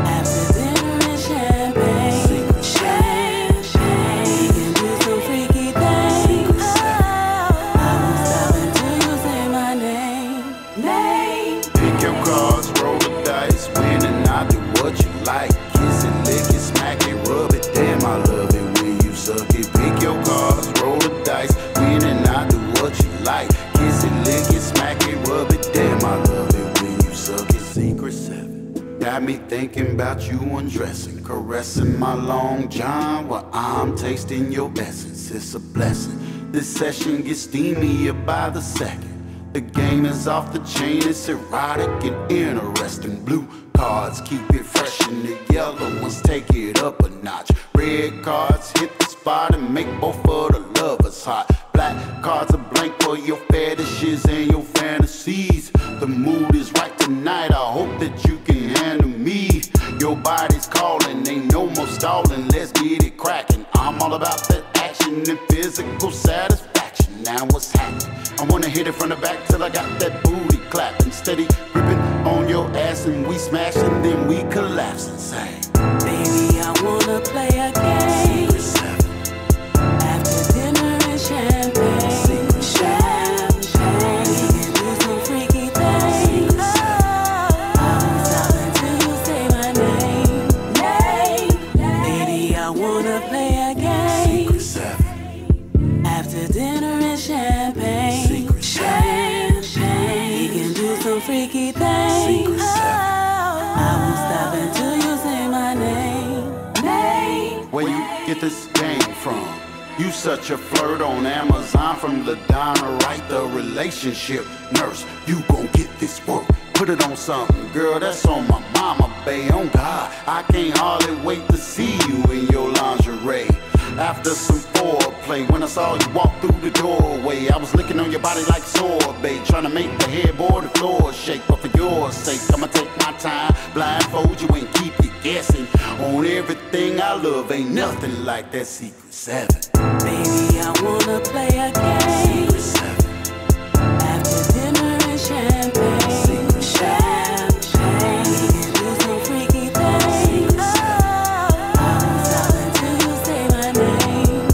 After dinner and champagne. Secret 7. Champagne. We can do some freaky things. I won't stop until you say my name. Pick your cards, roll the dice, win and I do what you like. Kiss it, lick it, smack it, rub it. Damn, I love it when you suck it. Pick your cards, roll the dice, win and I do what you like. Kiss it, lick it, smack it, rub it. Damn, I love it when you suck it. Secret 7. Got me thinking about you undressing, caressing my long john while I'm tasting your essence. It's a blessing. This session gets steamier by the second. The game is off the chain, it's erotic and interesting. Blue cards keep it fresh and the yellow ones take it up a notch. Red cards hit the spot and make both of the lovers hot. Black cards are blank for your fetishes and your fantasies. The mood is right tonight, I hope that you can handle me. Your body's calling, ain't no more stalling, let's get it cracking. I'm all about that action and physical satisfaction. Now what's happening? I wanna hit it from the back till I got that booty clapping. Steady gripping on your ass and we smashing, then we collapse and say, Baby, I wanna play a game. Secret 7. After dinner and champagne. Secret 7. Champagne. We can do some freaky things. I won't stop until you say my name. Baby, I wanna play a game. Secret 7. After dinner and champagne. Secret 7. Champagne. We can do some freaky things. Secret 7. I won't stop until you say my name. Where you get this game from? You such a flirt on Amazon from the Donna Wright, the relationship nurse. You gon' get this work. Put it on something, girl, that's on my mama, babe. On God, I can't hardly wait to see you in your lingerie. After some foreplay, when I saw you walk through the doorway, I was licking on your body like sorbet, trying to make the headboard and floor shake. But for your sake, I'ma take my time, blindfold you and keep you guessing. On everything I love, ain't nothing like that Secret 7. Baby, I wanna play a game. Secret 7. After dinner and champagne. Secret 7. Champagne. We can do some freaky things. I won't stop until you say my name.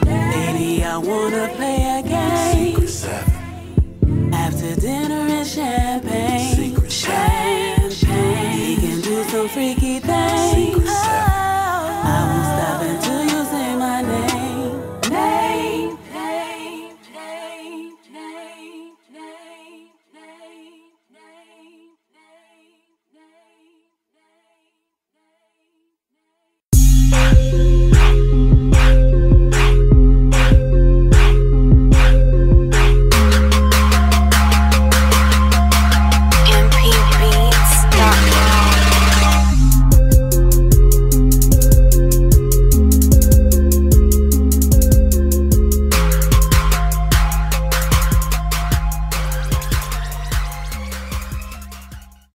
Baby, I wanna play a game. Secret 7. After dinner and champagne. Secret 7. Champagne. We can do some freaky things.